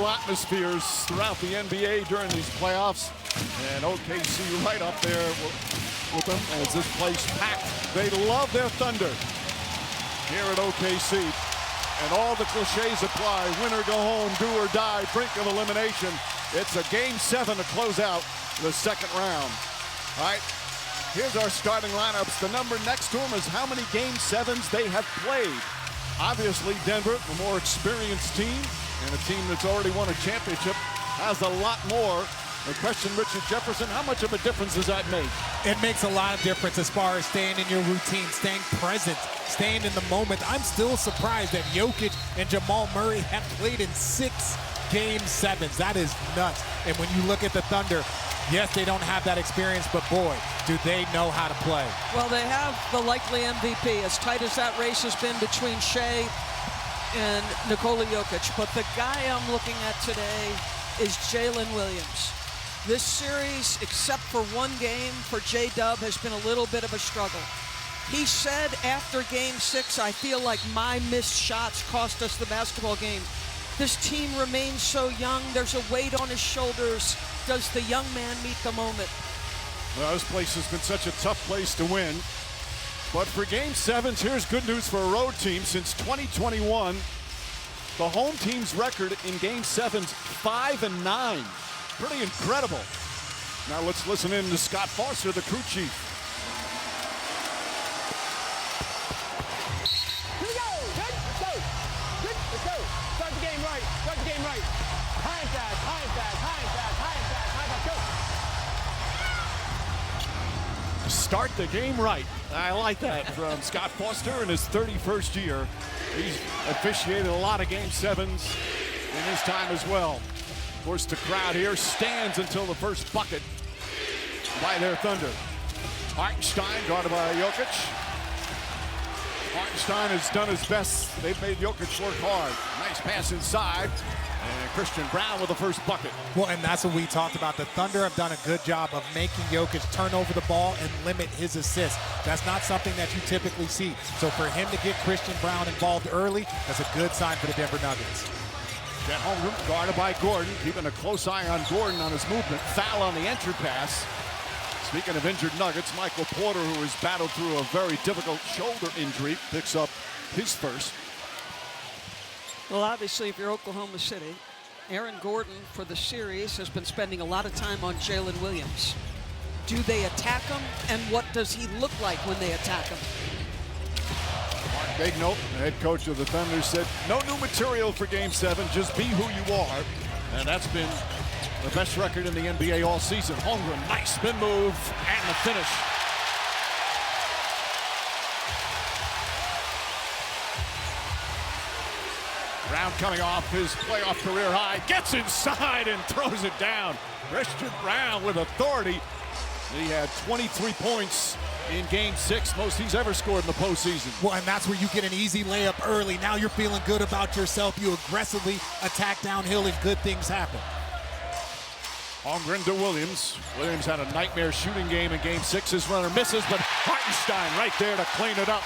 atmospheres throughout the NBA during these playoffs. And OKC right up there with them as this place packed. They love their Thunder here at OKC. And all the cliches apply. Win or go home, do or die, brink of elimination. It's a Game 7 to close out the second round. All right, here's our starting lineups. The number next to them is how many Game 7s they have played. Obviously, Denver, the more experienced team, and a team that's already won a championship, has a lot more. The question, Richard Jefferson, how much of a difference does that make? It makes a lot of difference as far as staying in your routine, staying present, staying in the moment. I'm still surprised that Jokic and Jamal Murray have played in 6 Game 7s. That is nuts. And when you look at the Thunder, yes, they don't have that experience, but boy, do they know how to play. Well, they have the likely MVP, as tight as that race has been between Shea and Nikola Jokic. But the guy I'm looking at today is Jalen Williams. This series, except for one game for J-Dub, has been a little bit of a struggle. He said after Game 6, I feel like my missed shots cost us the basketball game. This team remains so young. There's a weight on his shoulders. Does the young man meet the moment? Well, this place has been such a tough place to win. But for Game 7s, here's good news for a road team. Since 2021, the home team's record in Game 7s, 5-9. Pretty incredible. Now let's listen in to Scott Foster, the crew chief. Here we go. Good. Let's go. Good. Let's go. Start the game right. Start the game right. High and fast. High and fast. High and fast. High and fast. High and fast. Go. Start the game right. I like that from Scott Foster in his 31st year. He's officiated a lot of Game 7s in his time as well. Of course, the crowd here stands until the first bucket by their Thunder. Hartenstein guarded by Jokic. Hartenstein has done his best. They've made Jokic work hard. Nice pass inside. And Christian Braun with the first bucket. Well, and that's what we talked about. The Thunder have done a good job of making Jokic turn over the ball and limit his assists. That's not something that you typically see. So for him to get Christian Braun involved early, that's a good sign for the Denver Nuggets. Chet Holmgren guarded by Gordon, keeping a close eye on Gordon on his movement. Foul on the entry pass. Speaking of injured Nuggets, Michael Porter, who has battled through a very difficult shoulder injury, picks up his first. Well, obviously, if you're Oklahoma City, Aaron Gordon for the series has been spending a lot of time on Jalen Williams. Do they attack him, and what does he look like when they attack him? Mark Daigneault, the head coach of the Thunder, said, no new material for Game 7, just be who you are. And that's been the best record in the NBA all season. Holmgren, nice spin move, and the finish. Brown coming off his playoff career high, gets inside and throws it down. Christian Braun with authority. He had 23 points in Game 6, most he's ever scored in the postseason. Well, and that's where you get an easy layup early. Now you're feeling good about yourself. You aggressively attack downhill and good things happen. Holmgren to Williams. Williams had a nightmare shooting game in Game 6. His runner misses, but Hartenstein right there to clean it up.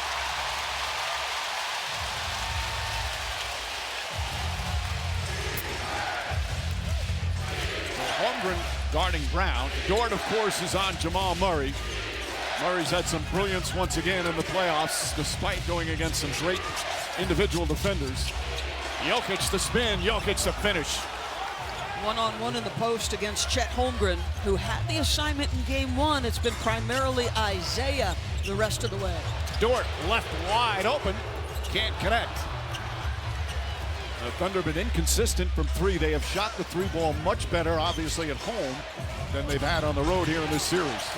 Holmgren guarding Brown. Dort, of course, is on Jamal Murray. Murray's had some brilliance once again in the playoffs, despite going against some great individual defenders. Jokic the spin, Jokic the finish. One-on-one in the post against Chet Holmgren, who had the assignment in Game 1. It's been primarily Isaiah the rest of the way. Dort left wide open, can't connect. The Thunder have been inconsistent from three. They have shot the three ball much better, obviously, at home than they've had on the road here in this series.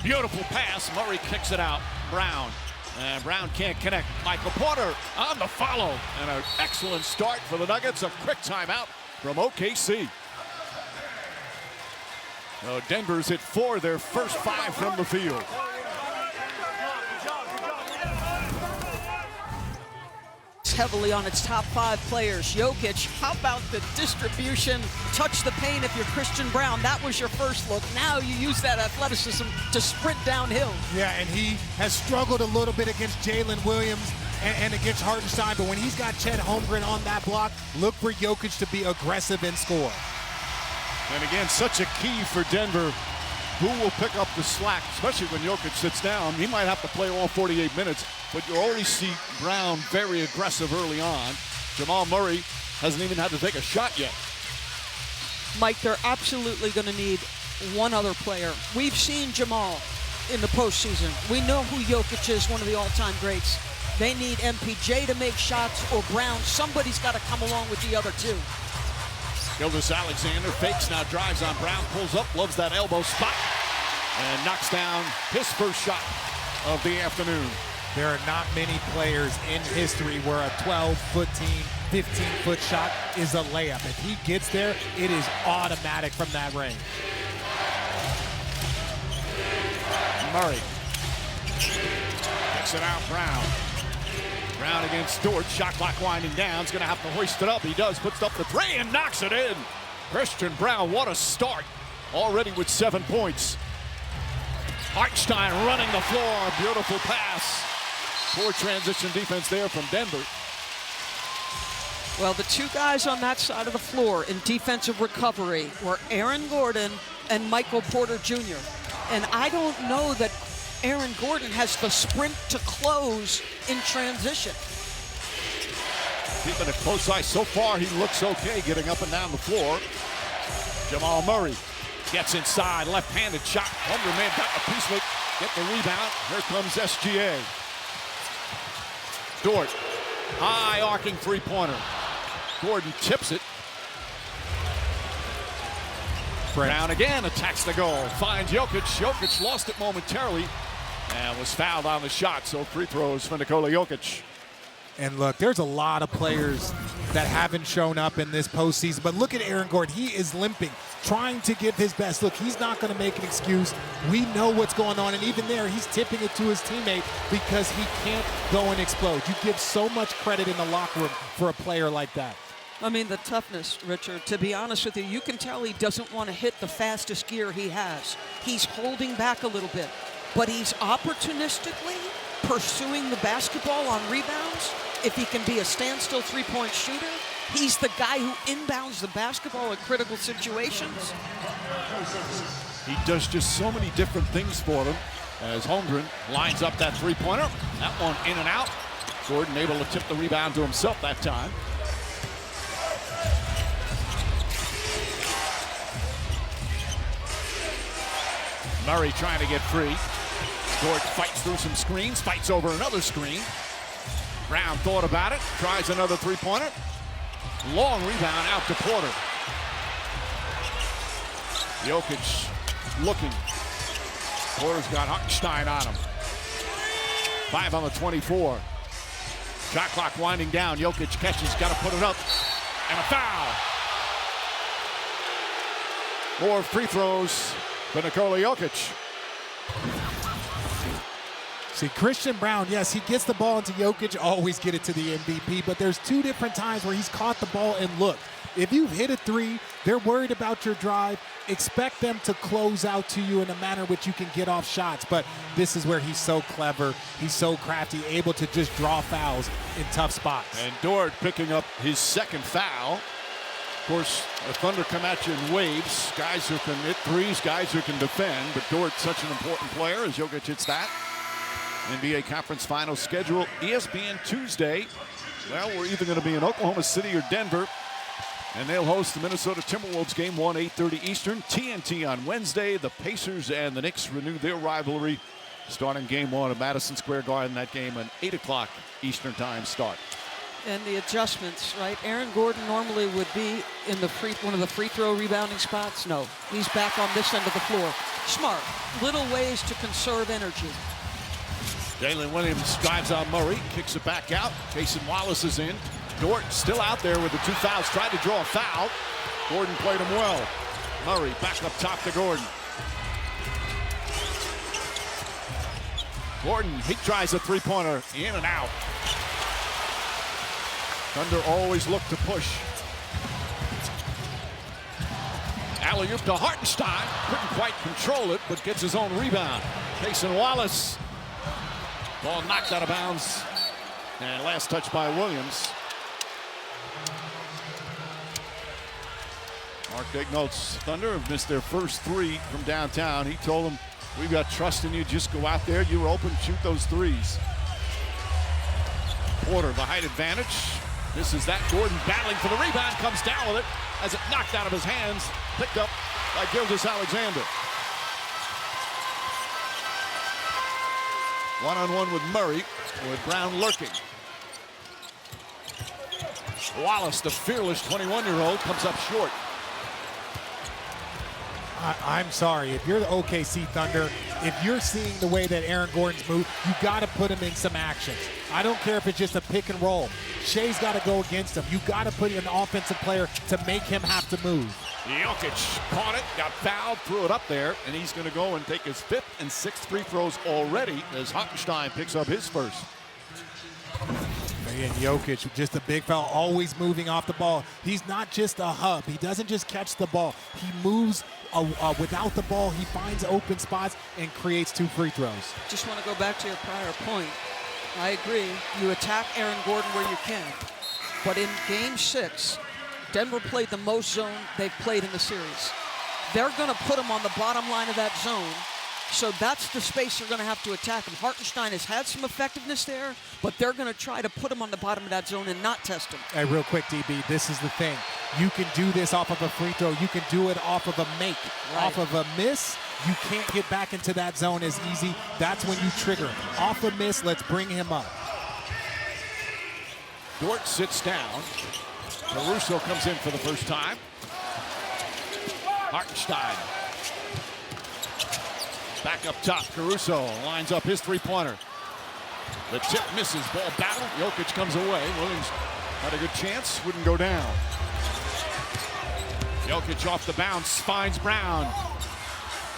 Beautiful pass. Murray kicks it out. Brown. And Brown can't connect. Michael Porter on the follow. And an excellent start for the Nuggets. A quick timeout from OKC. So Denver's hit 4, their first 5 from the field. Heavily on its top 5 players. Jokic, how about the distribution? Touch the paint if you're Christian Braun. That was your first look. Now you use that athleticism to sprint downhill. Yeah, and he has struggled a little bit against Jalen Williams. and against Hartenstein, but when he's got Chet Holmgren on that block, look for Jokic to be aggressive and score. And again, such a key for Denver. Who will pick up the slack, especially when Jokic sits down? He might have to play all 48 minutes, but you already see Brown very aggressive early on. Jamal Murray hasn't even had to take a shot yet. Mike, they're absolutely going to need one other player. We've seen Jamal in the postseason. We know who Jokic is, one of the all-time greats. They need MPJ to make shots or Brown. Somebody's got to come along with the other two. Gilgeous-Alexander fakes, now drives on Brown, pulls up, loves that elbow spot, and knocks down his first shot of the afternoon. There are not many players in history where a 12, 14, 15-foot shot is a layup. If he gets there, it is automatic from that range. Murray kicks it out, Brown. Brown against Dort, shot clock winding down. He's going to have to hoist it up. He does, puts up the three and knocks it in. Christian Brown, what a start. Already with 7 points. Hartenstein running the floor, beautiful pass. Poor transition defense there from Denver. Well, the two guys on that side of the floor in defensive recovery were Aaron Gordon and Michael Porter Jr. And I don't know that Aaron Gordon has the sprint to close in transition. Keeping a close eye so far, he looks okay getting up and down the floor. Jamal Murray gets inside, left-handed shot. Holmgren may have gotten a piece of it, get the rebound. Here comes SGA. Dort, high arcing three-pointer. Gordon tips it. Brown again attacks the goal, finds Jokic. Jokic lost it momentarily and was fouled on the shot, so free throws for Nikola Jokic. And look, there's a lot of players that haven't shown up in this postseason, but look at Aaron Gordon. He is limping, trying to give his best. Look, he's not going to make an excuse. We know what's going on, and even there, he's tipping it to his teammate because he can't go and explode. You give so much credit in the locker room for a player like that. I mean, the toughness, Richard, to be honest with you, you can tell he doesn't want to hit the fastest gear he has. He's holding back a little bit, but he's opportunistically pursuing the basketball on rebounds. If he can be a standstill three-point shooter, he's the guy who inbounds the basketball in critical situations. He does just so many different things for them as Holmgren lines up that three-pointer. That one in and out. Gordon able to tip the rebound to himself that time. Murray trying to get free. Dort fights through some screens, fights over another screen. Brown thought about it, tries another three-pointer. Long rebound out to Porter. Jokic looking. Porter's got Hartenstein on him. 5 on the 24. Shot clock winding down. Jokic catches, got to put it up. And a foul. More free throws for Nikola Jokic. See, Christian Brown, yes, he gets the ball into Jokic, always get it to the MVP, but there's 2 different times where he's caught the ball and look. If you've hit a three, they're worried about your drive. Expect them to close out to you in a manner which you can get off shots, but this is where he's so clever, he's so crafty, able to just draw fouls in tough spots. And Dort picking up his second foul. Of course, the Thunder come at you in waves. Guys who can hit threes, guys who can defend, but Dort's such an important player as Jokic hits that. NBA Conference Finals schedule, ESPN Tuesday. Well, we're either going to be in Oklahoma City or Denver, and they'll host the Minnesota Timberwolves game 1, 8:30 Eastern. TNT on Wednesday. The Pacers and the Knicks renew their rivalry, starting game 1 at Madison Square Garden. That game an 8 o'clock Eastern time start. And the adjustments, right? Aaron Gordon normally would be in the one of the free throw rebounding spots. No, he's back on this end of the floor. Smart, little ways to conserve energy. Jalen Williams drives on Murray, kicks it back out. Jason Wallace is in. Dort still out there with the 2 fouls, tried to draw a foul. Gordon played him well. Murray back up top to Gordon. Gordon, he tries a three-pointer, in and out. Thunder always look to push. Alley-oop to Hartenstein. Couldn't quite control it, but gets his own rebound. Jason Wallace. Ball knocked out of bounds And last touch by Williams. Mark Daigneault's Thunder have missed their first three from downtown. He told them, we've got trust in you. Just go out there. You're open. Shoot those threes. Porter, the height advantage. This is that. Gordon battling for the rebound. Comes down with it. Has it knocked out of his hands. Picked up by Gilgeous-Alexander. One-on-one with Murray, with Brown lurking. Wallace, the fearless 21-year-old, comes up short. I'm sorry, if you're the OKC Thunder, if you're seeing the way that Aaron Gordon's moved, you got to put him in some actions. I don't care if it's just a pick and roll. Shea's got to go against him. You got to put in an offensive player to make him have to move. Jokic caught it, got fouled, threw it up there, and he's going to go and take his 5th and 6th free throws already as Hartenstein picks up his first. Again, Jokic, just a big fella, always moving off the ball. He's not just a hub. He doesn't just catch the ball. He moves without the ball. He finds open spots and creates 2 free throws. Just want to go back to your prior point. I agree. You attack Aaron Gordon where you can. But in Game 6, Denver played the most zone they've played in the series. They're going to put him on the bottom line of that zone. So that's the space they're going to have to attack him. Hartenstein has had some effectiveness there, but they're going to try to put him on the bottom of that zone and not test him. Hey, real quick, DB, this is the thing. You can do this off of a free throw. You can do it off of a make. Right. Off of a miss, you can't get back into that zone as easy. That's when you trigger him. Off a miss, let's bring him up. Dort sits down. Caruso comes in for the first time. Hartenstein. Back up top, Caruso lines up his three-pointer. The tip misses, ball battle. Jokic comes away. Williams had a good chance, wouldn't go down. Jokic off the bounce, finds Brown.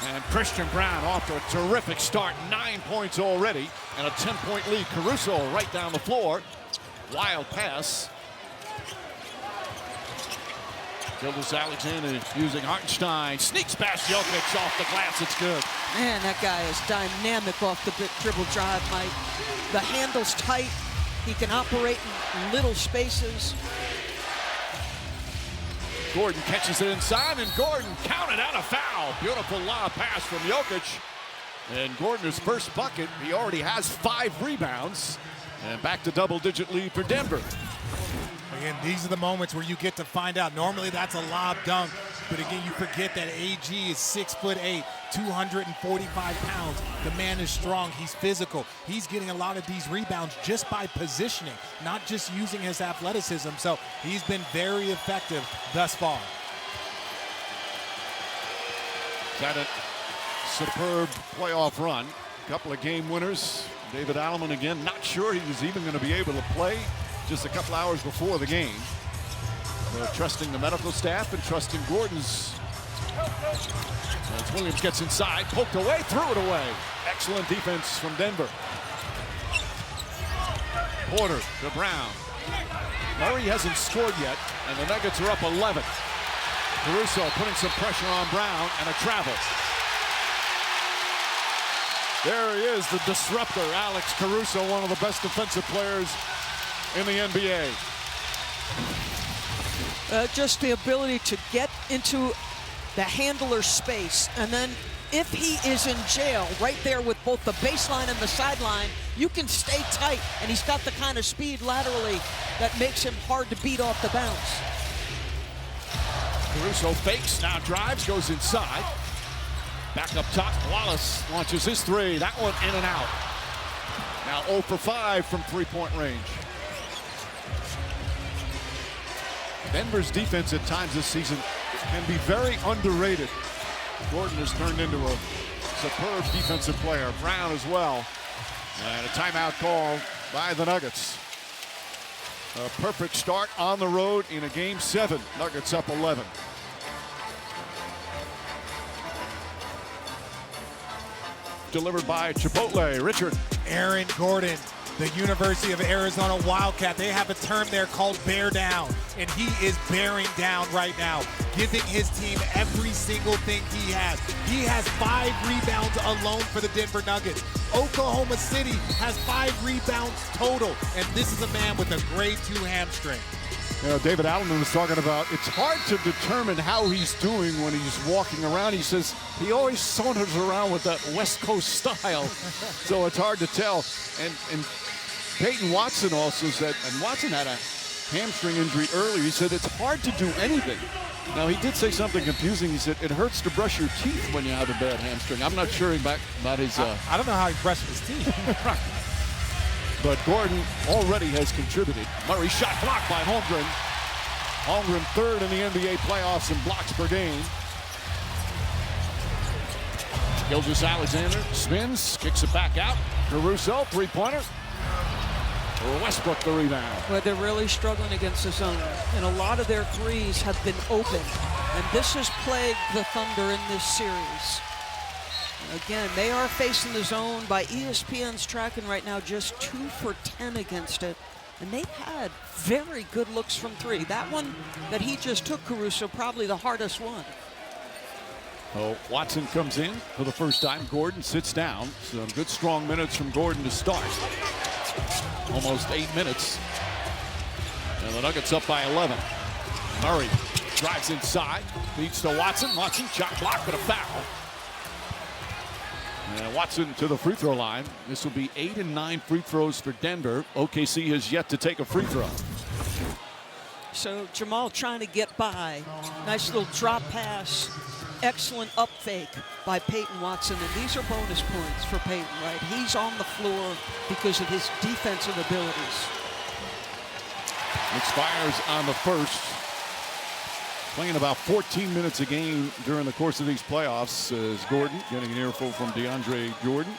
And Christian Brown off to a terrific start. 9 points already and a 10-point lead. Caruso right down the floor. Wild pass. Gilgeous-Alexander using Hartenstein. Sneaks past Jokic off the glass. It's good. Man, that guy is dynamic off the dribble drive, Mike. The handle's tight. He can operate in little spaces. Gordon catches it inside, and Gordon counted out a foul. Beautiful lob pass from Jokic. And Gordon's first bucket, he already has 5 rebounds. And back to double-digit lead for Denver. Again, these are the moments where you get to find out. Normally that's a lob dunk, but again, you forget that AG is 6'8", 245 pounds. The man is strong, he's physical. He's getting a lot of these rebounds just by positioning, not just using his athleticism. So he's been very effective thus far. Had a superb playoff run. A couple of game winners. David Alleman again, not sure he was even going to be able to play just a couple hours before the game. Trusting the medical staff and trusting Gordon's. As Williams gets inside, poked away, threw it away. Excellent defense from Denver. Porter to Brown. Murray hasn't scored yet, and the Nuggets are up 11. Caruso putting some pressure on Brown, and a travel. There he is, the disruptor, Alex Caruso, one of the best defensive players in the NBA. Just the ability to get into the handler's space, and then if he is in jail right there with both the baseline and the sideline, you can stay tight, and he's got the kind of speed laterally that makes him hard to beat off the bounce. Caruso fakes, now drives, goes inside. Back up top, Wallace launches his three. That one in and out. Now 0 for 5 from three-point range. Denver's defense at times this season can be very underrated. Gordon has turned into a superb defensive player. Brown as well. And a timeout call by the Nuggets. A perfect start on the road in a Game 7. Nuggets up 11. Delivered by Chipotle. Richard. Aaron Gordon, the University of Arizona Wildcat. They have a term there called bear down, and he is bearing down right now, giving his team every single thing he has. He has 5 rebounds alone for the Denver Nuggets. Oklahoma City has 5 rebounds total, and this is a man with a grade 2 hamstring. You know, David Allen was talking about it's hard to determine how he's doing when he's walking around. He says he always saunters around with that West Coast style, so it's hard to tell. And Peyton Watson also said, and Watson had a hamstring injury earlier. He said it's hard to do anything. Now, he did say something confusing. He said it hurts to brush your teeth when you have a bad hamstring. I'm not sure about his... I don't know how he brushed his teeth. But Gordon already has contributed. Murray shot blocked by Holmgren. Holmgren third in the NBA playoffs in blocks per game. Gilgeous-Alexander spins, kicks it back out. Caruso, three-pointer. Westbrook the rebound. Well, they're really struggling against the zone, and a lot of their threes have been open. And this has plagued the Thunder in this series. Again, they are facing the zone. By ESPN's tracking right now, just 2 for 10 against it. And they've had very good looks from 3. That one that he just took, Caruso, probably the hardest one. Oh, Watson comes in for the first time. Gordon sits down. Some good strong minutes from Gordon to start. Almost 8 minutes. And the Nuggets up by 11. Murray drives inside, beats to Watson. Watson shot blocked, but a foul. And Watson to the free throw line. This will be 8 and 9 free throws for Denver. OKC has yet to take a free throw. So Jamal trying to get by. Nice little drop pass. Excellent up fake by Peyton Watson. And these are bonus points for Peyton, right? He's on the floor because of his defensive abilities. Expires on the first. Playing about 14 minutes a game during the course of these playoffs as Gordon getting an earful from DeAndre Jordan.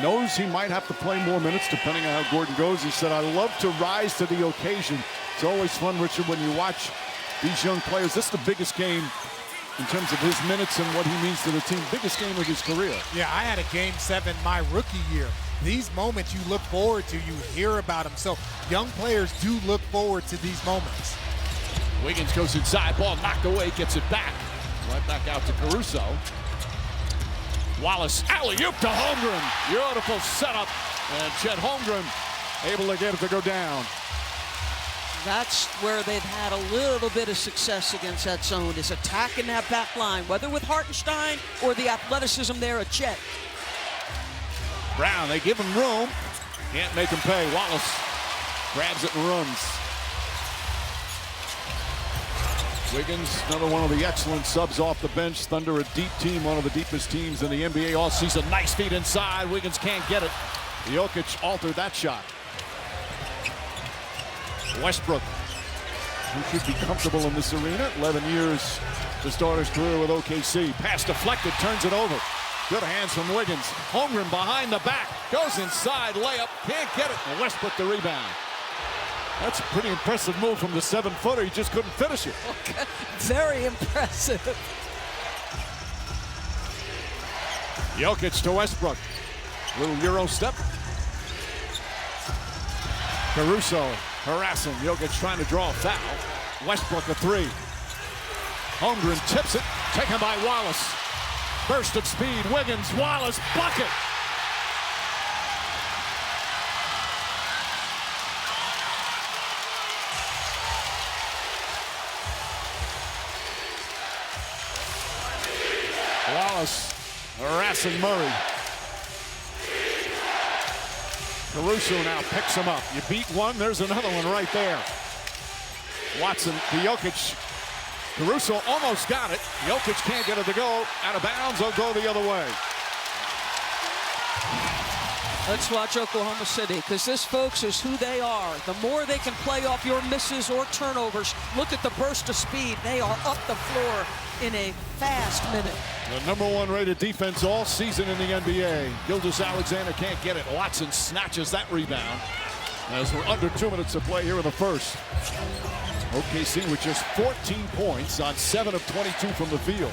Knows he might have to play more minutes depending on how Gordon goes. He said, I love to rise to the occasion. It's always fun, Richard, when you watch these young players. This is the biggest game in terms of his minutes and what he means to the team. Biggest game of his career. Yeah, I had a Game 7 my rookie year. These moments you look forward to, you hear about them. So young players do look forward to these moments. Wiggins goes inside, ball knocked away, gets it back. Right back out to Caruso. Wallace, alley-oop to Holmgren. Beautiful setup. And Chet Holmgren able to get it to go down. That's where they've had a little bit of success against that zone, is attacking that back line, whether with Hartenstein or the athleticism there at Chet. Brown, they give him room. Can't make him pay. Wallace grabs it and runs. Wiggins, another one of the excellent subs off the bench. Thunder, a deep team, one of the deepest teams in the NBA all season. Nice feed inside. Wiggins can't get it. Jokic altered that shot. Westbrook, who should be comfortable in this arena. 11 years to start his career with OKC. Pass deflected, turns it over. Good hands from Wiggins. Holmgren behind the back. Goes inside, layup, can't get it. And Westbrook the rebound. That's a pretty impressive move from the 7-footer. He just couldn't finish it. Okay. Very impressive. Jokic to Westbrook. Little Euro step. Caruso harassing. Jokic trying to draw a foul. Westbrook a 3. Holmgren tips it. Taken by Wallace. Burst of speed. Wiggins. Wallace. Bucket. Wallace harassing Murray. Caruso now picks him up. You beat one, there's another one right there. Watson to Jokic. Caruso almost got it. Jokic can't get it to go. Out of bounds, he'll go the other way. Let's watch Oklahoma City, because this, folks, is who they are. The more they can play off your misses or turnovers, look at the burst of speed. They are up the floor in a fast minute. The #1 rated defense all season in the NBA. Gilgeous-Alexander can't get it. Watson snatches that rebound as we're under 2 minutes to play here in the first. OKC with just 14 points on 7 of 22 from the field.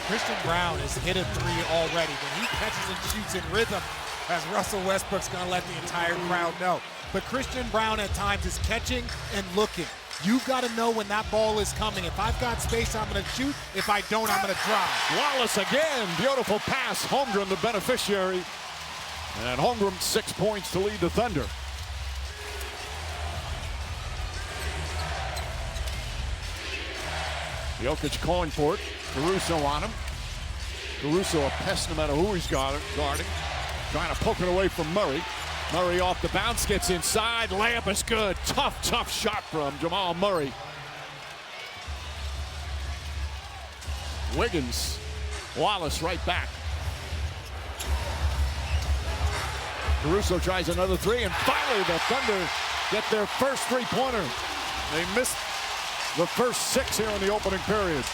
Christian Braun has hit a 3 already. When he catches and shoots in rhythm, as Russell Westbrook's going to let the entire crowd know. But Christian Braun at times is catching and looking. You've got to know when that ball is coming. If I've got space, I'm going to shoot. If I don't, I'm going to drive. Wallace again. Beautiful pass. Holmgren, the beneficiary. And Holmgren 6 points to lead the Thunder. Jokic calling for it. Caruso on him. Caruso a pest no matter who he's guarding. Trying to poke it away from Murray. Murray off the bounce, gets inside. Layup is good. Tough shot from Jamal Murray. Wiggins. Wallace right back. Caruso tries another three, and finally the Thunder get their first three-pointer. They missed the first 6 here in the opening period.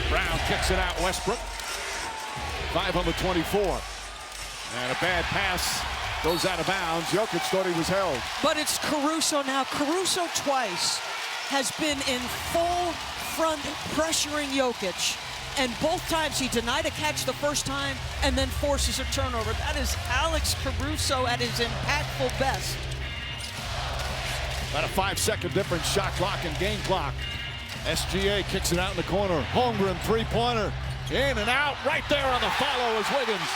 Brown kicks it out Westbrook. 5 on the 24. And a bad pass goes out of bounds. Jokic thought he was held. But it's Caruso now. Caruso twice has been in full front pressuring Jokic. And both times he denied a catch the first time and then forces a turnover. That is Alex Caruso at his impactful best. About a 5-second difference, shot clock and game clock. SGA kicks it out in the corner. Holmgren three-pointer. In and out. Right there on the follow is Wiggins.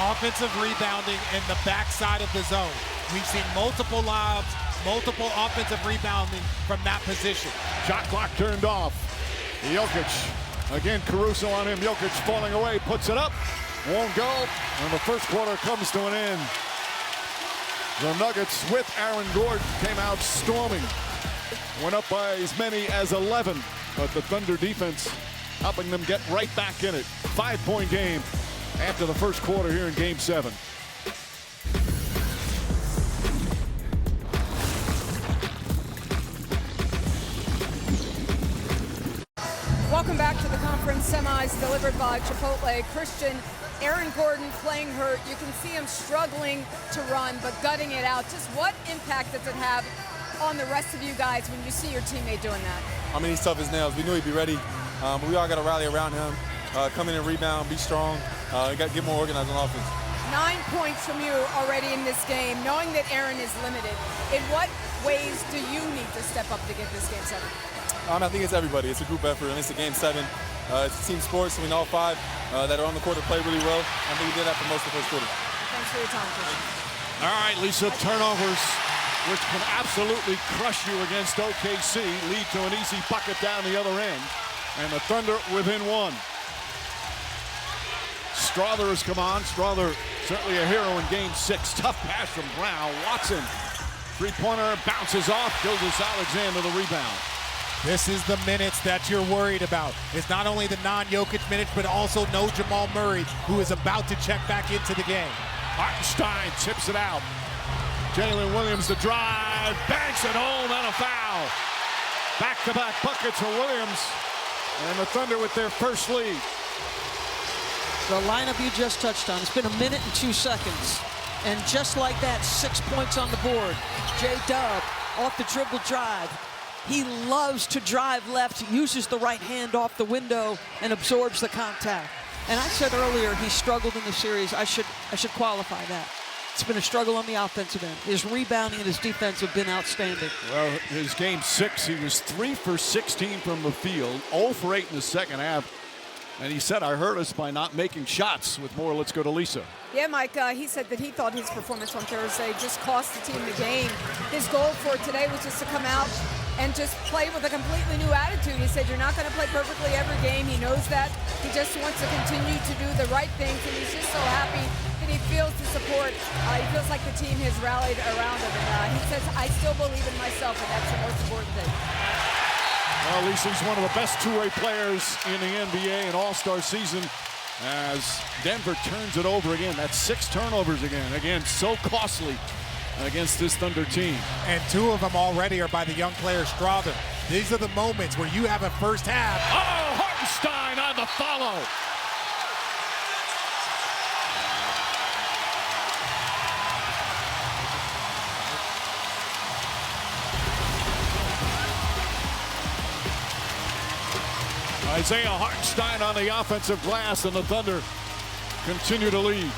Offensive rebounding in the backside of the zone. We've seen multiple lobs, multiple offensive rebounding from that position. Shot clock turned off. Jokic. Again, Caruso on him. Jokic falling away. Puts it up. Won't go. And the first quarter comes to an end. The Nuggets with Aaron Gordon came out storming. Went up by as many as 11. But the Thunder defense helping them get right back in it. 5-point game after the first quarter here in Game 7. Welcome back to the conference semis delivered by Chipotle. Christian, Aaron Gordon playing hurt. You can see him struggling to run, but gutting it out. Just what impact does it have on the rest of you guys when you see your teammate doing that? I mean, he's tough as nails. We knew he'd be ready. But we all got to rally around him, come in and rebound, be strong, got to get more organized on offense. 9 points from you already in this game, knowing that Aaron is limited. In what ways do you need to step up to get this Game 7? I think it's everybody. It's a group effort, and it's a Game 7. It's a team sport, so we know all 5 that are on the court to play really well. I think we did that for most of the first quarter. Thanks for your time, Christian. All right, Lisa, turnovers, which can absolutely crush you against OKC, lead to an easy bucket down the other end. And the Thunder within 1. Strawther has come on. Strawther certainly a hero in Game 6. Tough pass from Brown. Watson, three-pointer, bounces off. Gilgeous Alexander the rebound. This is the minutes that you're worried about. It's not only the non-Jokic minutes, but also no Jamal Murray, who is about to check back into the game. Hartenstein tips it out. Jalen Williams the drive, banks it home, and a foul. Back-to-back buckets for Williams, and the Thunder with their first lead. The lineup you just touched on, it's been 1 minute and 2 seconds. And just like that, 6 points on the board. J-Dub off the dribble drive. He loves to drive left, uses the right hand off the window, and absorbs the contact. And I said earlier he struggled in the series. I should qualify that. It's been a struggle on the offensive end. His rebounding and his defense have been outstanding. Well, his Game 6, he was 3 for 16 from the field, 0 for 8 in the second half. And he said, I hurt us by not making shots. With more, let's go to Lisa. Yeah, Mike, he said that he thought his performance on Thursday just cost the team the game. His goal for today was just to come out and just play with a completely new attitude. He said, you're not going to play perfectly every game. He knows that. He just wants to continue to do the right things, and he's just so happy that he feels the support. He feels like the team has rallied around him, and he says, I still believe in myself, and that's the most important thing. Well, Lisa, he's one of the best two-way players in the NBA in All-Star season as Denver turns it over again. That's 6 turnovers again. Again, so costly against this Thunder team. And 2 of them already are by the young player Strawther. These are the moments where you have a first half. Oh, Hartenstein on the follow. Isaiah Hartenstein on the offensive glass, and the Thunder continue to lead.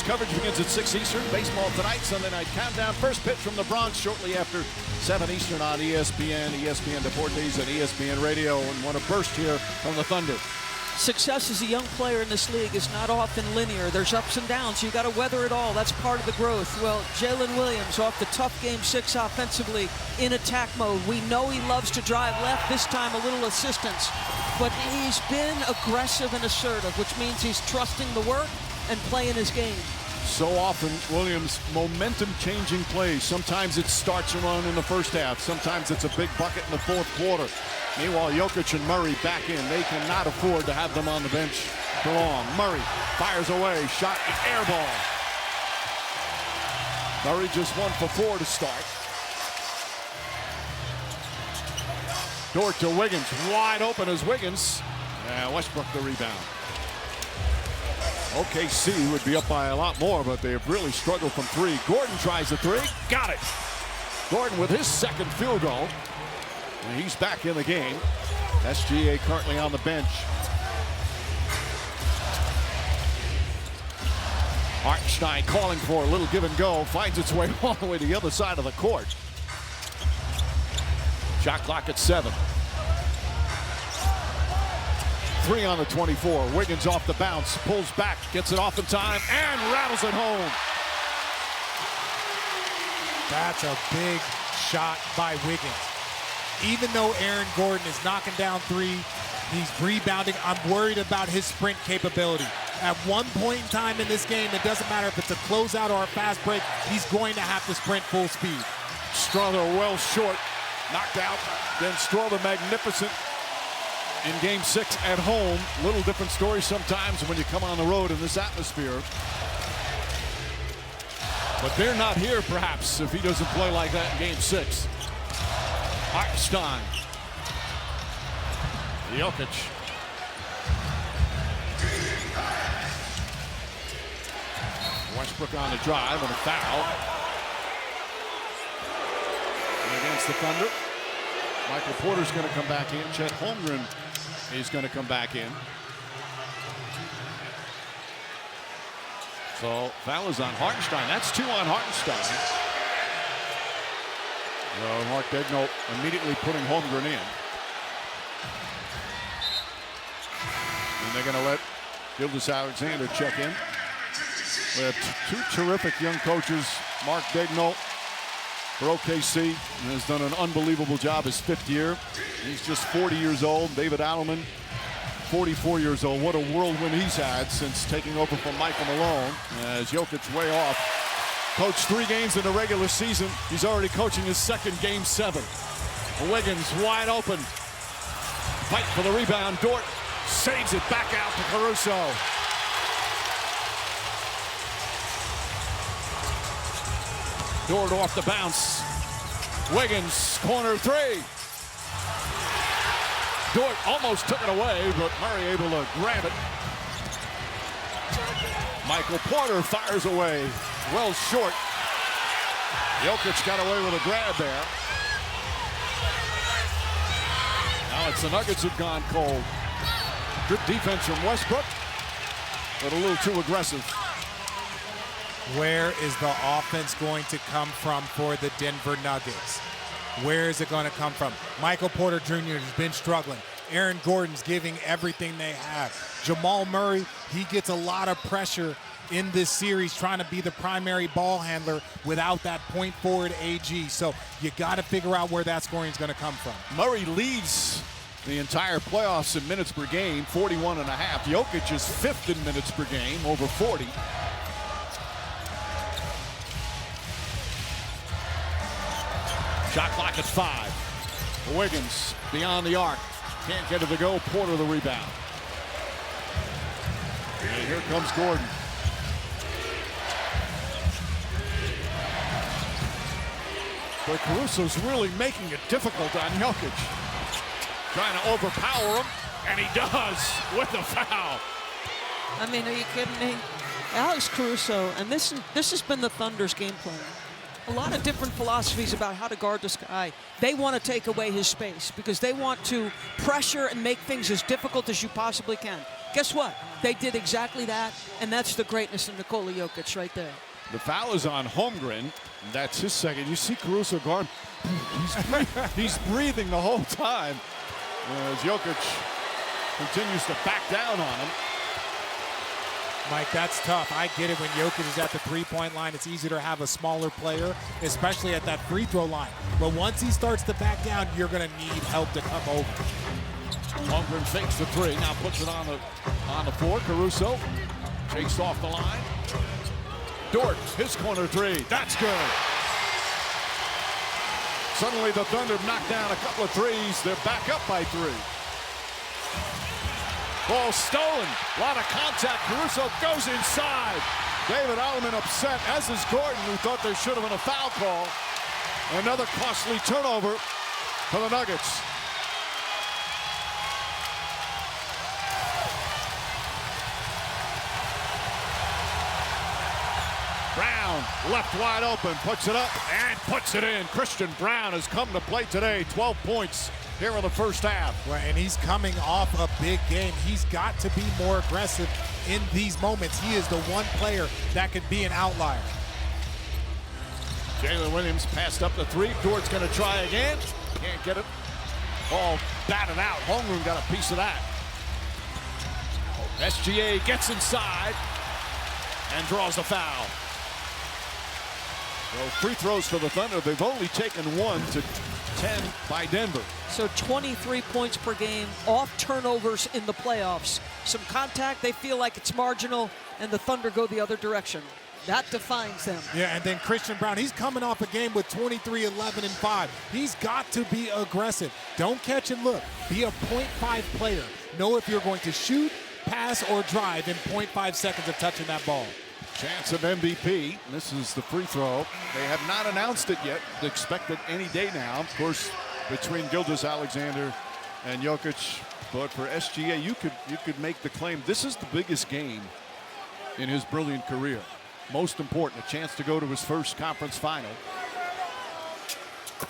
Sports coverage begins at 6 Eastern. Baseball tonight, Sunday Night Countdown. First pitch from the Bronx shortly after 7 Eastern on ESPN, ESPN Deportes, and ESPN Radio. And want to burst here from the Thunder. Success as a young player in this league is not often linear. There's ups and downs. You got to weather it all. That's part of the growth. Well, Jalen Williams off the tough Game 6 offensively in attack mode. We know he loves to drive left. This time a little assistance. But he's been aggressive and assertive, which means he's trusting the work and playing his game. So often, Williams, momentum-changing plays. Sometimes it starts a run in the first half. Sometimes it's a big bucket in the fourth quarter. Meanwhile, Jokic and Murray back in. They cannot afford to have them on the bench for long. Murray fires away. Shot, air ball. Murray just 1 for 4 to start. Dort to Wiggins. Wide open as Wiggins. And Westbrook the rebound. OKC would be up by a lot more, but they have really struggled from 3. Gordon tries the 3. Got it. Gordon with his second field goal. And he's back in the game. SGA currently on the bench. Hartenstein calling for a little give and go. Finds its way all the way to the other side of the court. Shot clock at 7. 3 on the 24. Wiggins off the bounce. Pulls back. Gets it off in time. And rattles it home. That's a big shot by Wiggins. Even though Aaron Gordon is knocking down 3, he's rebounding. I'm worried about his sprint capability. At one point in time in this game, it doesn't matter if it's a closeout or a fast break, he's going to have to sprint full speed. Strother well short. Knocked out. Then Strother magnificent in Game 6 at home. Little different story sometimes when you come on the road in this atmosphere. But they're not here, perhaps, if he doesn't play like that in Game 6. Hartenstein. Jokic. Westbrook on the drive and a foul. And against the Thunder. Michael Porter's going to come back in. Chet Holmgren is going to come back in. So foul is on Hartenstein. That's 2 on Hartenstein. Mark Daigneault immediately putting Holmgren in. And they're going to let Gilgeous-Alexander check in. We have 2 terrific young coaches. Mark Daigneault for OKC has done an unbelievable job his 5th year. He's just 40 years old. David Alleman, 44 years old. What a whirlwind he's had since taking over from Michael Malone. As Jokic way off. Coached 3 games in the regular season. He's already coaching his 2nd Game 7. Wiggins wide open. Fight for the rebound. Dort saves it back out to Caruso. Dort off the bounce. Wiggins, corner 3. Dort almost took it away, but Murray able to grab it. Michael Porter fires away. Well short. Jokic got away with a grab there. Now it's the Nuggets who've gone cold. Good defense from Westbrook, but a little too aggressive. Where is the offense going to come from for the Denver Nuggets? Where is it going to come from? Michael Porter Jr. has been struggling. Aaron Gordon's giving everything they have. Jamal Murray, he gets a lot of pressure in this series trying to be the primary ball handler without that point forward AG. So you got to figure out where that scoring is going to come from. Murray leads the entire playoffs in minutes per game, 41.5. Jokic is 5th in minutes per game, over 40. Shot clock at 5. Wiggins beyond the arc. Can't get it to go. Porter the rebound. And here comes Gordon. But Caruso's really making it difficult on Jokic. Trying to overpower him, and he does with the foul. I mean, are you kidding me? Alex Caruso, and this has been the Thunder's game plan. A lot of different philosophies about how to guard this guy. They want to take away his space because they want to pressure and make things as difficult as you possibly can. Guess what? They did exactly that, and that's the greatness of Nikola Jokic right there. The foul is on Holmgren. That's his second. You see Caruso going, he's breathing the whole time as Jokic continues to back down on him. Mike, that's tough. I get it when Jokic is at the three-point line. It's easier to have a smaller player, especially at that free throw line. But once he starts to back down, you're going to need help to come over. Holmgren fakes the three, now puts it on the floor. Caruso chased off the line. Dort, his corner three, that's good. Suddenly the Thunder knock down a couple of threes. They're back up by 3. Ball stolen, a lot of contact. Caruso goes inside. David Alleman upset, as is Gordon, who thought there should have been a foul call. Another costly turnover for the Nuggets. Brown, left wide open, puts it up and puts it in. Christian Brown has come to play today. 12 points here in the first half. Right, and he's coming off a big game. He's got to be more aggressive in these moments. He is the one player that can be an outlier. Jalen Williams passed up the three. Dort's going to try again. Can't get it. Ball batted out. Holmgren got a piece of that. SGA gets inside and draws the foul. So free throws for the Thunder. They've only taken 1 to 10 by Denver. So 23 points per game off turnovers in the playoffs. Some contact, they feel like it's marginal, and the Thunder go the other direction. That defines them. Yeah, and then Christian Brown, he's coming off a game with 23, 11, and 5. He's got to be aggressive. Don't catch and look. Be a .5 player. Know if you're going to shoot, pass, or drive in .5 seconds of touching that ball. Chance of MVP. This is the free throw. They have not announced it yet. They expect it any day now. Of course, between Gilgeous-Alexander and Jokic. But for SGA, you could make the claim this is the biggest game in his brilliant career. Most important, a chance to go to his first conference final.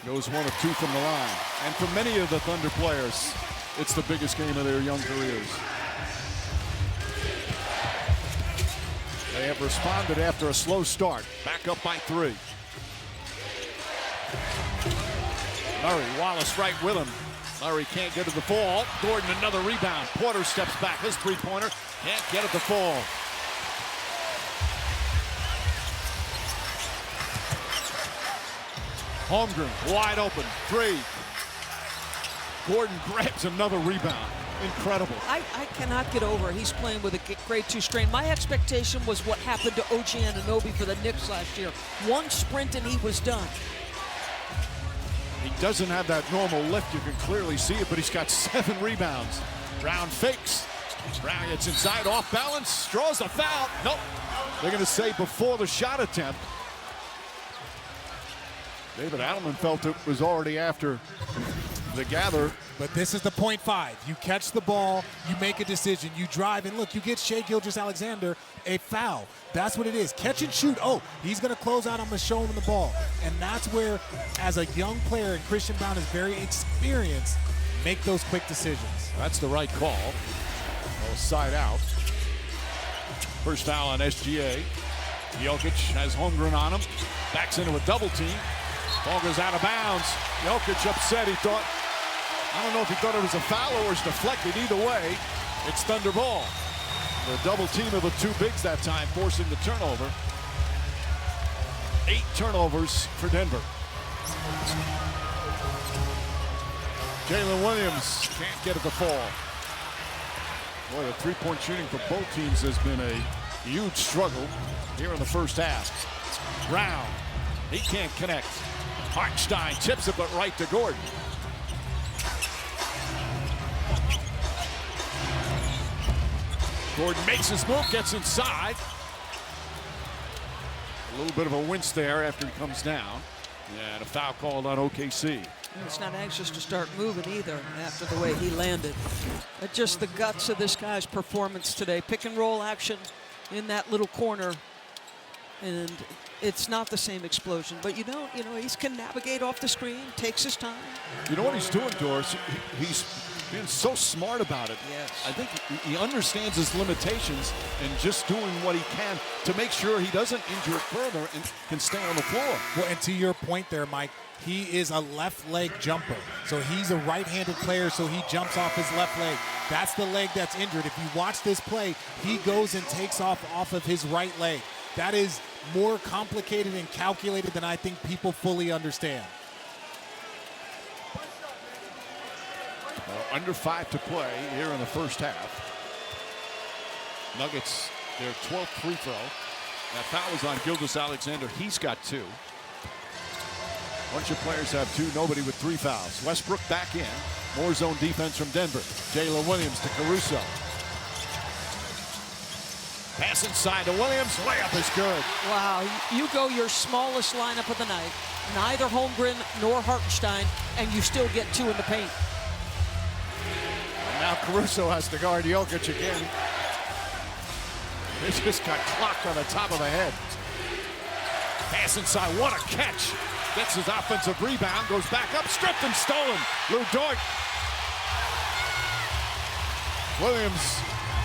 Goes 1 of 2 from the line. And for many of the Thunder players, it's the biggest game of their young careers. They have responded after a slow start. Back up by 3. Murray, Wallace right with him. Murray can't get to the fall. Gordon another rebound. Porter steps back. His three-pointer can't get it to fall. Holmgren wide open. 3. Gordon grabs another rebound. Incredible. I cannot get over he's playing with a grade 2 strain. My expectation was what happened to OG Anunoby for the Knicks last year. 1 sprint and he was done. He doesn't have that normal lift. You can clearly see it, but he's got 7 rebounds. Brown fakes. Brown gets inside, off balance, draws a foul. Nope. They're going to say before the shot attempt. David Alleman felt it was already after the gather. But this is the .5. You catch the ball, you make a decision, you drive, and look, you get Shai Gilgeous-Alexander a foul. That's what it is. Catch and shoot. Oh, he's going to close out. I'm going to show him the ball. And that's where, as a young player, and Christian Brown is very experienced, make those quick decisions. That's the right call. Well, side out. First foul on SGA. Jokic has Holmgren on him. Backs into a double team. Ball goes out of bounds. Jokic upset. I don't know if he thought it was a foul or was deflected. Either way, it's Thunder ball. The double team of the 2 bigs that time, forcing the turnover. 8 turnovers for Denver. Jalen Williams can't get it to fall. Boy, the 3-point shooting for both teams has been a huge struggle here in the first half. Brown, he can't connect. Hartenstein tips it, but right to Gordon. Gordon makes his move, gets inside. A little bit of a wince there after he comes down. And a foul called on OKC. And it's not anxious to start moving either after the way he landed. Just the guts of this guy's performance today. Pick and roll action in that little corner. And it's not the same explosion, but you know, he can navigate off the screen, takes his time. You know what he's doing, Doris? being so smart about it. Yes. I think he understands his limitations and just doing what he can to make sure he doesn't injure it further and can stay on the floor. Well, and to your point there, Mike, he is a left leg jumper. So he's a right-handed player, so he jumps off his left leg. That's the leg that's injured. If you watch this play, he goes and takes off of his right leg. That is more complicated and calculated than I think people fully understand. Under 5 to play here in the first half. Nuggets, their 12th free throw. That foul was on Gilgeous-Alexander. He's got 2. Bunch of players have 2, nobody with 3 fouls. Westbrook back in. More zone defense from Denver. Jalen Williams to Caruso. Pass inside to Williams. Layup is good. Wow, you go your smallest lineup of the night. Neither Holmgren nor Hartenstein, and you still get 2 in the paint. And now Caruso has to guard Jokic again. He just got clocked on the top of the head. Pass inside. What a catch. Gets his offensive rebound. Goes back up. Stripped and stolen. Lou Dort. Williams.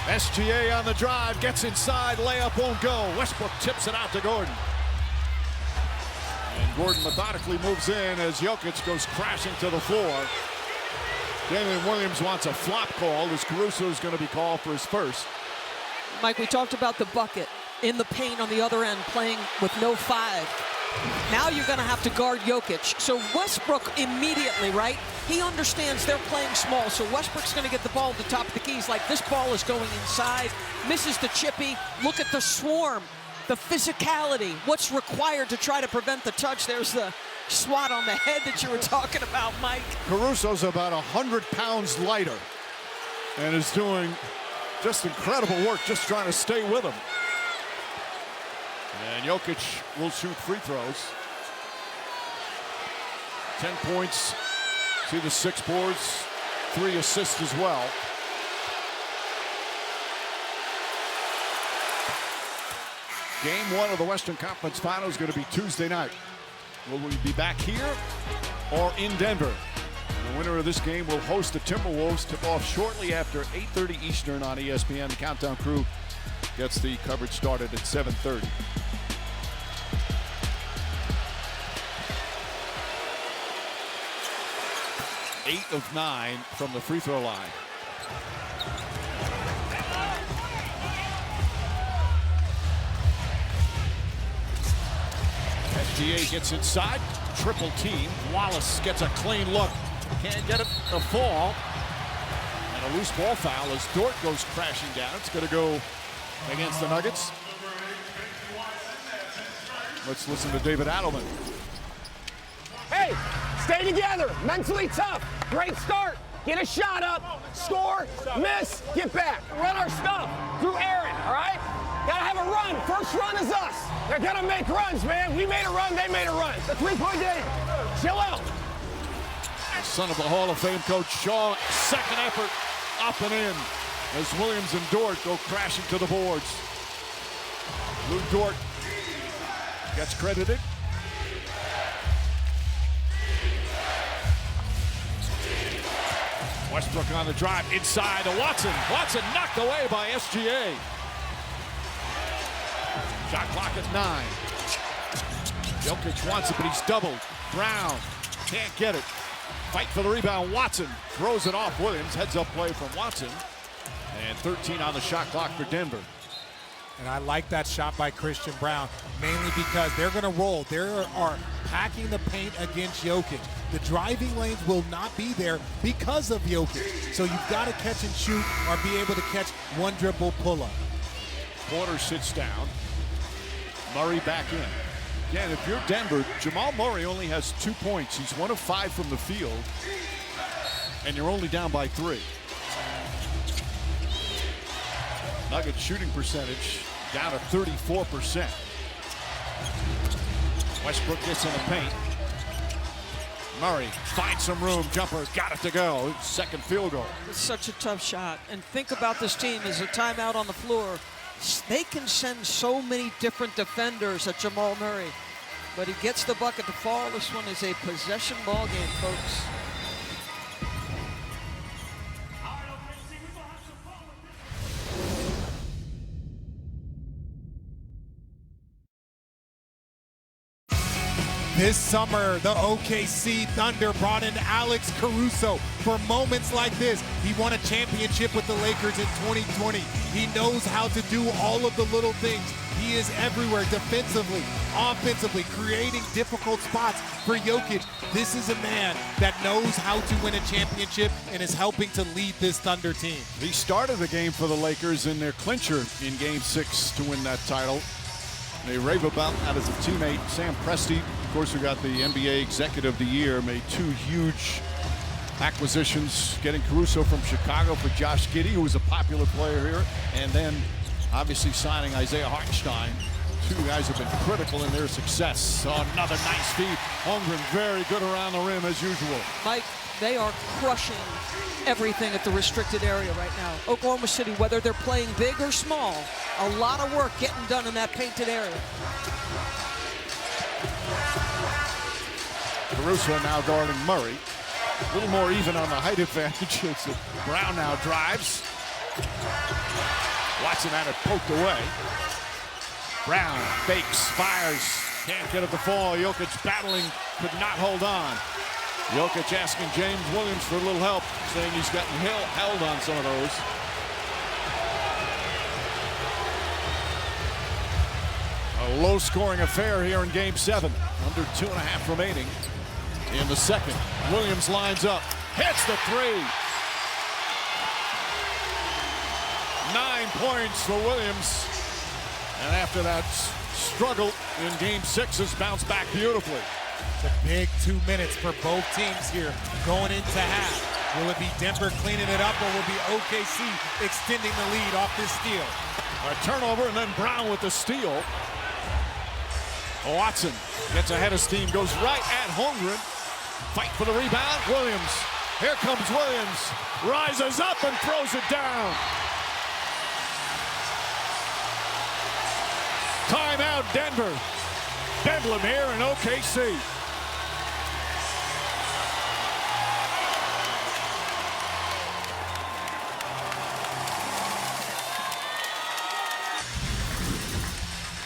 SGA on the drive. Gets inside. Layup won't go. Westbrook tips it out to Gordon. And Gordon methodically moves in as Jokic goes crashing to the floor. Jalen Williams wants a flop call as Caruso is going to be called for his first. Mike, we talked about the bucket in the paint on the other end, playing with no 5. Now you're going to have to guard Jokic. So Westbrook immediately, right? He understands they're playing small. So Westbrook's going to get the ball at the top of the keys. Like, this ball is going inside. Misses the chippy. Look at the swarm, the physicality, what's required to try to prevent the touch. There's the swat on the head that you were talking about, Mike. Caruso's about 100 pounds lighter and is doing just incredible work just trying to stay with him. And Jokic will shoot free throws. 10 points. See the 6 boards, 3 assists as well. Game 1 of the Western Conference Finals is going to be Tuesday night. Will we be back here or in Denver? The winner of this game will host the Timberwolves. Tip off shortly after 8:30 Eastern on ESPN. The Countdown Crew gets the coverage started at 7:30. Eight of 9 from the free throw line. SGA gets inside, triple team. Wallace gets a clean look. Can't get it a fall. And a loose ball foul as Dort goes crashing down. It's going to go against the Nuggets. Let's listen to David Adelman. Hey, stay together. Mentally tough. Great start. Get a shot up. Score. Miss. Get back. Run our stuff through Aaron, all right? Gotta have a run. First run is us. They're gonna make runs, man. We made a run. They made a run. It's a 3-point game. Chill out. Son of the Hall of Fame coach Shaw, second effort up and in as Williams and Dort go crashing to the boards. Lou Dort gets credited. Westbrook on the drive inside to Watson. Watson knocked away by SGA. Shot clock at 9. Jokic wants it, but he's doubled. Brown can't get it. Fight for the rebound. Watson throws it off Williams. Heads up play from Watson. And 13 on the shot clock for Denver. And I like that shot by Christian Braun, mainly because they're going to roll. They are packing the paint against Jokic. The driving lanes will not be there because of Jokic. So you've got to catch and shoot or be able to catch one dribble pull-up. Porter sits down. Murray back in. Again, if you're Denver, Jamal Murray only has 2 points. He's 1 of 5 from the field. And you're only down by 3. Nuggets shooting percentage down to 34%. Westbrook gets in the paint. Murray finds some room. Jumper got it to go. Second field goal. It's such a tough shot. And think about this team as a timeout on the floor. They can send so many different defenders at Jamal Murray. But he gets the bucket to fall. This one is a possession ball game, folks. This summer, the OKC Thunder brought in Alex Caruso for moments like this. He won a championship with the Lakers in 2020. He knows how to do all of the little things. He is everywhere, defensively, offensively, creating difficult spots for Jokic. This is a man that knows how to win a championship and is helping to lead this Thunder team. He started the game for the Lakers in their clincher in Game 6 to win that title. They rave about that as a teammate. Sam Presti, of course, who got the NBA Executive of the Year, made 2 huge acquisitions, getting Caruso from Chicago for Josh Giddey, who was a popular player here, and then obviously signing Isaiah Hartenstein. 2 guys have been critical in their success. So another nice feed. Holmgren very good around the rim as usual. Mike, they are crushing everything at the restricted area right now. Oklahoma City, whether they're playing big or small, a lot of work getting done in that painted area. Caruso now guarding Murray. A little more even on the height advantage as Brown now drives. Watson had it poked away. Brown fakes, fires, can't get it to fall. Jokic battling, could not hold on. Jokic asking James Williams for a little help, saying he's gotten held on some of those. A low-scoring affair here in Game 7. Under 2.5 remaining in the second. Williams lines up, hits the 3. 9 points for Williams. And after that struggle in Game 6, has bounced back beautifully. It's a big 2 minutes for both teams here going into half. Will it be Denver cleaning it up, or will it be OKC extending the lead off this steal? A turnover, and then Brown with the steal. Watson gets ahead of steam, goes right at Holmgren. Fight for the rebound. Williams. Here comes Williams. Rises up and throws it down. Timeout, Denver. Bedlam here in OKC.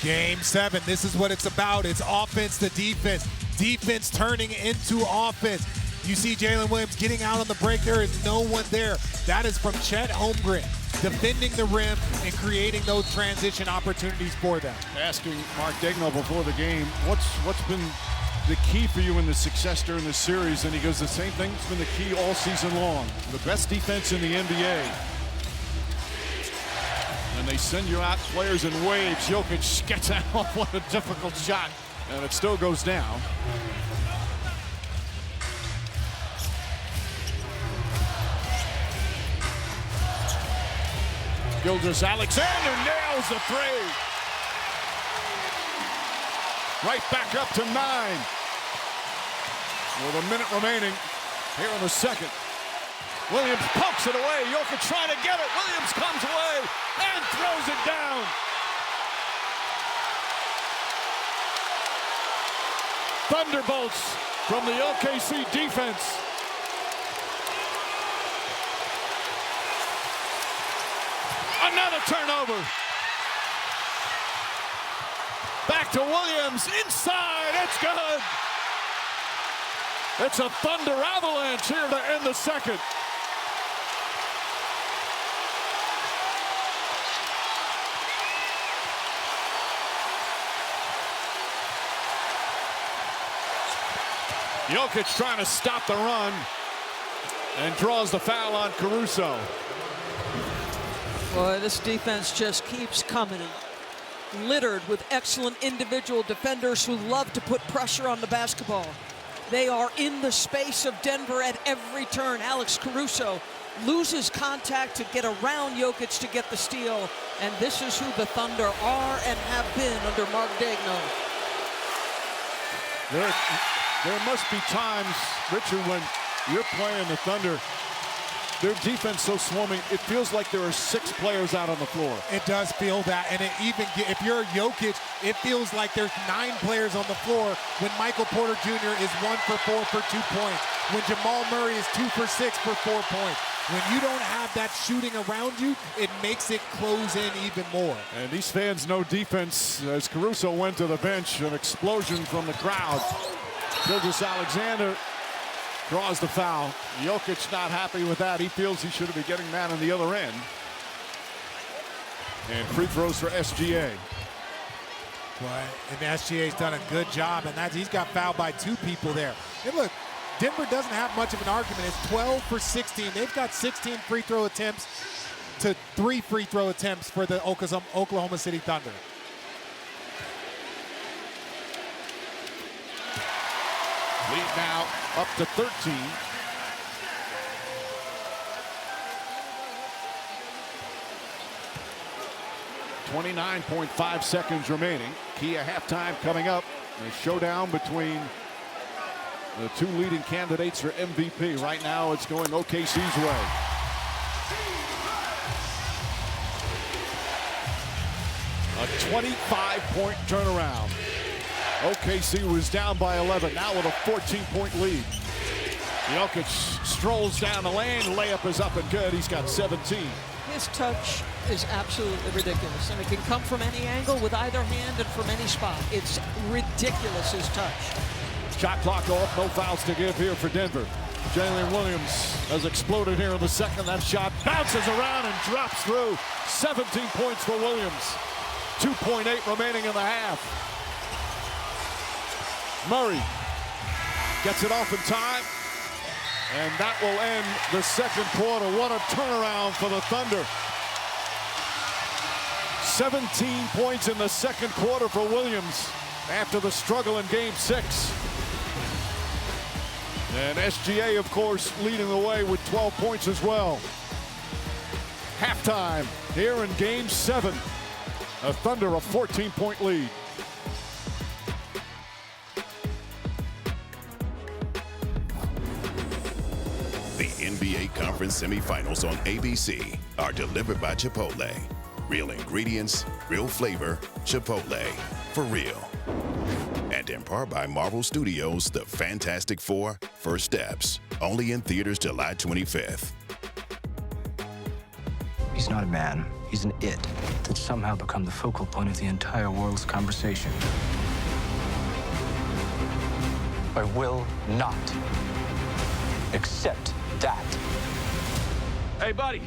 Game 7, this is what it's about. It's offense to defense. Defense turning into offense. You see Jalen Williams getting out on the break. There is no one there. That is from Chet Holmgren, defending the rim and creating those transition opportunities for them. Asking Mark Daigneault before the game, what's been the key for you in the success during this series? And he goes, the same thing has been the key all season long. The best defense in the NBA. And they send you out players in waves. Jokic gets out. What a difficult shot. And it still goes down. Gilgeous-Alexander nails the 3. Right back up to 9. With a minute remaining here in the second. Williams pokes it away. Jokic trying to get it. Williams comes away and throws it down. Thunderbolts from the OKC defense. Another turnover. Back to Williams, inside, it's good. It's a Thunder avalanche here to end the second. Jokic trying to stop the run and draws the foul on Caruso. Boy, this defense just keeps coming, littered with excellent individual defenders who love to put pressure on the basketball. They are in the space of Denver at every turn. Alex Caruso loses contact to get around Jokic to get the steal, and this is who the Thunder are and have been under Mark Daigneault. There must be times, Richard, when you're playing the Thunder, their defense so swarming, it feels like there are 6 players out on the floor. It does feel that, and it even, if you're Jokic, it feels like there's 9 players on the floor when Michael Porter Jr. is 1 for 4 for 2 points, when Jamal Murray is 2 for 6 for 4 points. When you don't have that shooting around you, it makes it close in even more. And these fans know defense. As Caruso went to the bench, an explosion from the crowd. Gilgeous-Alexander draws the foul. Jokic not happy with that. He feels he should be getting that on the other end. And free throws for SGA. But and SGA's done a good job, and he's got fouled by 2 people there. And look, Denver doesn't have much of an argument. It's 12 for 16. They've got 16 free throw attempts to 3 free throw attempts for the Oklahoma City Thunder. Lead now up to 13. .5 seconds remaining. Key a halftime coming up. A showdown between the 2 leading candidates for MVP. Right now it's going OKC's way. A 25-point turnaround. OKC was down by 11, now with a 14-point lead. Jokic strolls down the lane, layup is up and good. He's got 17. His touch is absolutely ridiculous, and it can come from any angle with either hand and from any spot. It's ridiculous, his touch. Shot clock off, no fouls to give here for Denver. Jalen Williams has exploded here in the second. That shot bounces around and drops through. 17 points for Williams. 2.8 remaining in the half. Murray gets it off in time, and that will end the second quarter. What a turnaround for the Thunder. 17 points in the second quarter for Williams after the struggle in Game 6. And SGA, of course, leading the way with 12 points as well. Halftime here in Game 7. The Thunder a 14-point lead. The NBA Conference semifinals on ABC are delivered by Chipotle. Real ingredients, real flavor, Chipotle, for real. And in part by Marvel Studios' The Fantastic Four: First Steps, only in theaters July 25th. He's not a man, he's an it that's somehow become the focal point of the entire world's conversation. I will not accept that. Hey, buddy,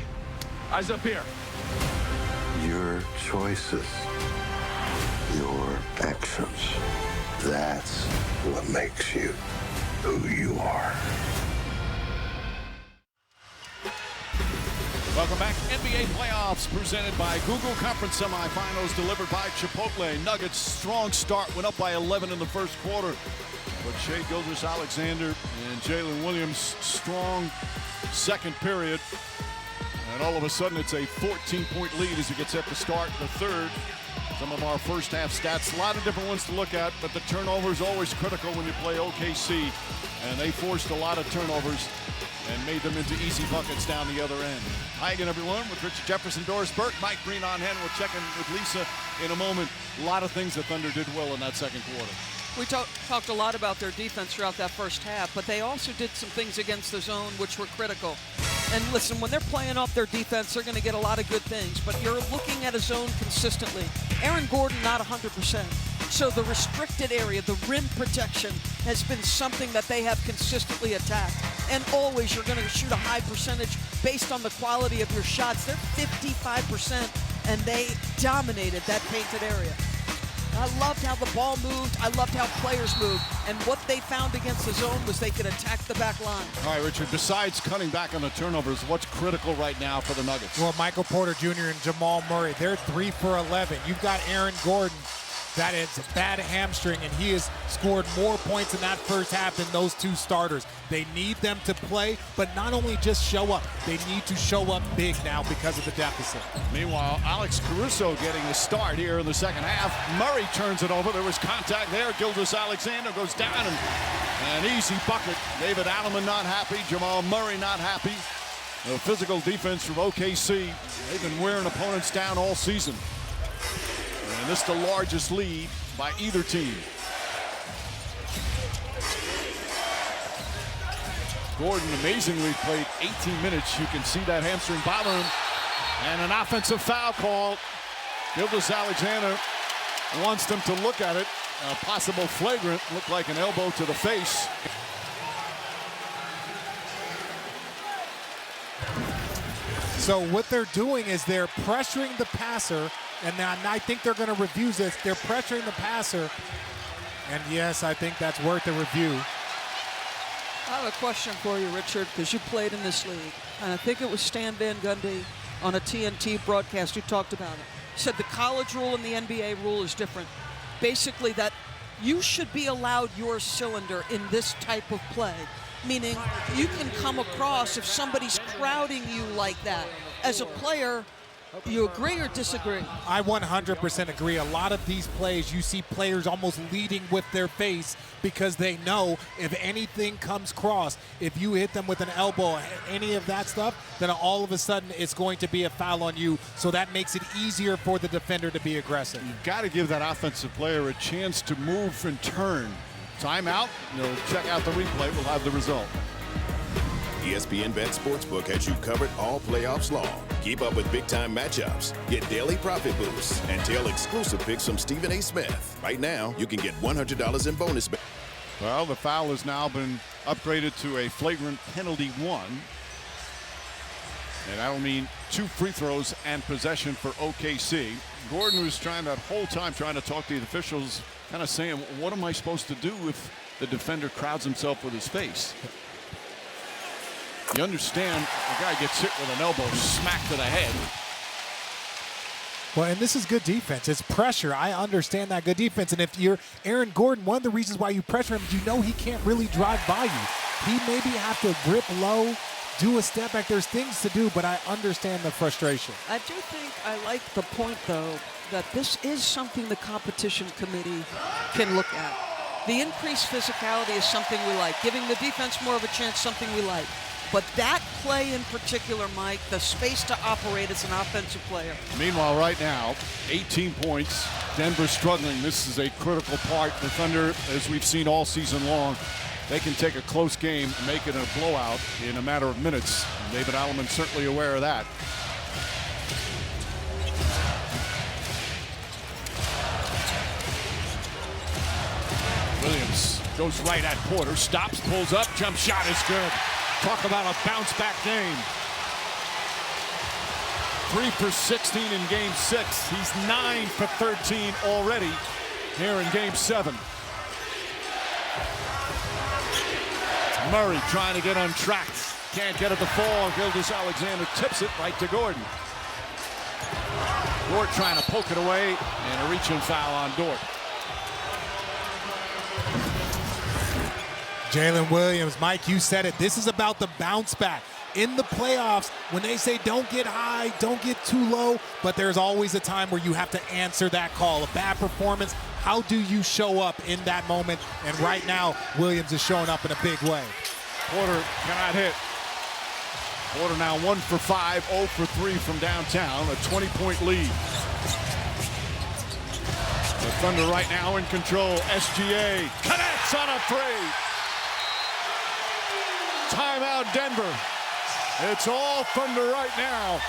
eyes up here. Your choices, your actions, that's what makes you who you are. Welcome back. NBA playoffs presented by Google. Conference semifinals delivered by Chipotle. Nuggets strong start, went up by 11 in the first quarter. But Shai Gilgeous-Alexander and Jalen Williams, strong second period. And all of a sudden it's a 14-point lead as it gets set to start the third. Some of our first half stats, a lot of different ones to look at, but the turnover is always critical when you play OKC. And they forced a lot of turnovers and made them into easy buckets down the other end. Hi again, everyone, with Richard Jefferson, Doris Burke, Mike Green on hand. We'll check in with Lisa in a moment. A lot of things the Thunder did well in that second quarter. We talked a lot about their defense throughout that first half, but they also did some things against the zone which were critical. And listen, when they're playing off their defense, they're going to get a lot of good things, but you're looking at a zone consistently. Aaron Gordon not 100%. So the restricted area, the rim protection, has been something that they have consistently attacked. And always you're going to shoot a high percentage based on the quality of your shots. They're 55%, and they dominated that painted area. I loved how the ball moved. I loved how players moved. And what they found against the zone was they could attack the back line. All right, Richard, besides cutting back on the turnovers, what's critical right now for the Nuggets? Well, Michael Porter Jr. and Jamal Murray, they're 3 for 11. You've got Aaron Gordon. That is a bad hamstring, and he has scored more points in that first half than those 2 starters. They need them to play, but not only just show up, they need to show up big now because of the deficit. Meanwhile, Alex Caruso getting a start here in the second half. Murray turns it over. There was contact there. Gilgeous-Alexander goes down, and an easy bucket. David Alleman not happy. Jamal Murray not happy. The physical defense from OKC. They've been wearing opponents down all season. And this is the largest lead by either team. Gordon amazingly played 18 minutes. You can see that hamstring bother him. And an offensive foul call. Gilgeous-Alexander wants them to look at it. A possible flagrant, looked like an elbow to the face. So what they're doing is they're pressuring the passer, and I think they're going to review this. They're pressuring the passer, and yes, I think that's worth a review. I have a question for you, Richard, because you played in this league. And I think it was Stan Van Gundy on a TNT broadcast who talked about it. He said the college rule and the NBA rule is different. Basically that you should be allowed your cylinder in this type of play. Meaning you can come across if somebody's crowding you like that. As a player, you agree or disagree? I 100% agree. A lot of these plays, you see players almost leading with their face because they know if anything comes cross, if you hit them with an elbow, any of that stuff, then all of a sudden it's going to be a foul on you. So that makes it easier for the defender to be aggressive. You've got to give that offensive player a chance to move and turn. Timeout. They'll check out the replay. We'll have the result. ESPN Bet Sportsbook has you covered all playoffs long. Keep up with big-time matchups, get daily profit boosts, and tell exclusive picks from Stephen A. Smith. Right now, you can get $100 in bonus bet. Well, the foul has now been upgraded to a flagrant penalty 1. And that'll mean 2 free throws and possession for OKC. Gordon was trying that whole time trying to talk to the officials, kind of saying, what am I supposed to do if the defender crowds himself with his face? You understand the guy gets hit with an elbow smack to the head. Well, and this is good defense. It's pressure. I understand that good defense. And if you're Aaron Gordon, one of the reasons why you pressure him, you know he can't really drive by you. He maybe have to grip low, do a step back. There's things to do, but I understand the frustration. I do think I like the point, though, that this is something the competition committee can look at. The increased physicality is something we like. Giving the defense more of a chance, something we like. But that play in particular, Mike, the space to operate as an offensive player. Meanwhile, right now, 18 points. Denver struggling. This is a critical part. The Thunder, as we've seen all season long, they can take a close game and make it a blowout in a matter of minutes. David Alleman's certainly aware of that. Williams goes right at Porter, stops, pulls up, jump shot is good. Talk about a bounce-back game. 3 for 16 in Game 6. He's 9 for 13 already here in Game 7. Murray trying to get untracked. Can't get it to fall. Gilgeous-Alexander tips it right to Gordon. Dort trying to poke it away, and a reach-in foul on Dort. Jalen Williams, Mike, you said it. This is about the bounce back. In the playoffs, when they say don't get high, don't get too low, but there's always a time where you have to answer that call. A bad performance, how do you show up in that moment? And right now, Williams is showing up in a big way. Porter cannot hit. Porter now 1 for 5, 0 for 3 from downtown, a 20-point lead. The Thunder right now in control. SGA connects on a 3. Timeout Denver. It's all Thunder right now.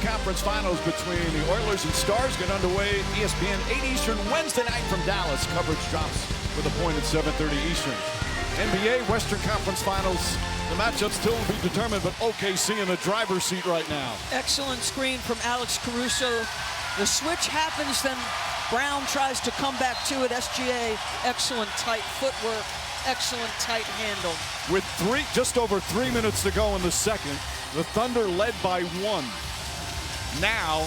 Conference finals between the Oilers and Stars get underway. ESPN 8 Eastern Wednesday night from Dallas. Coverage drops with a point at 7:30 Eastern. NBA Western Conference Finals. The matchup still to be determined, but OKC in the driver's seat right now. Excellent screen from Alex Caruso. The switch happens, then Brown tries to come back to it. SGA, excellent tight footwork, excellent tight handle. With just over 3 minutes to go in the second, the Thunder led by 1. Now,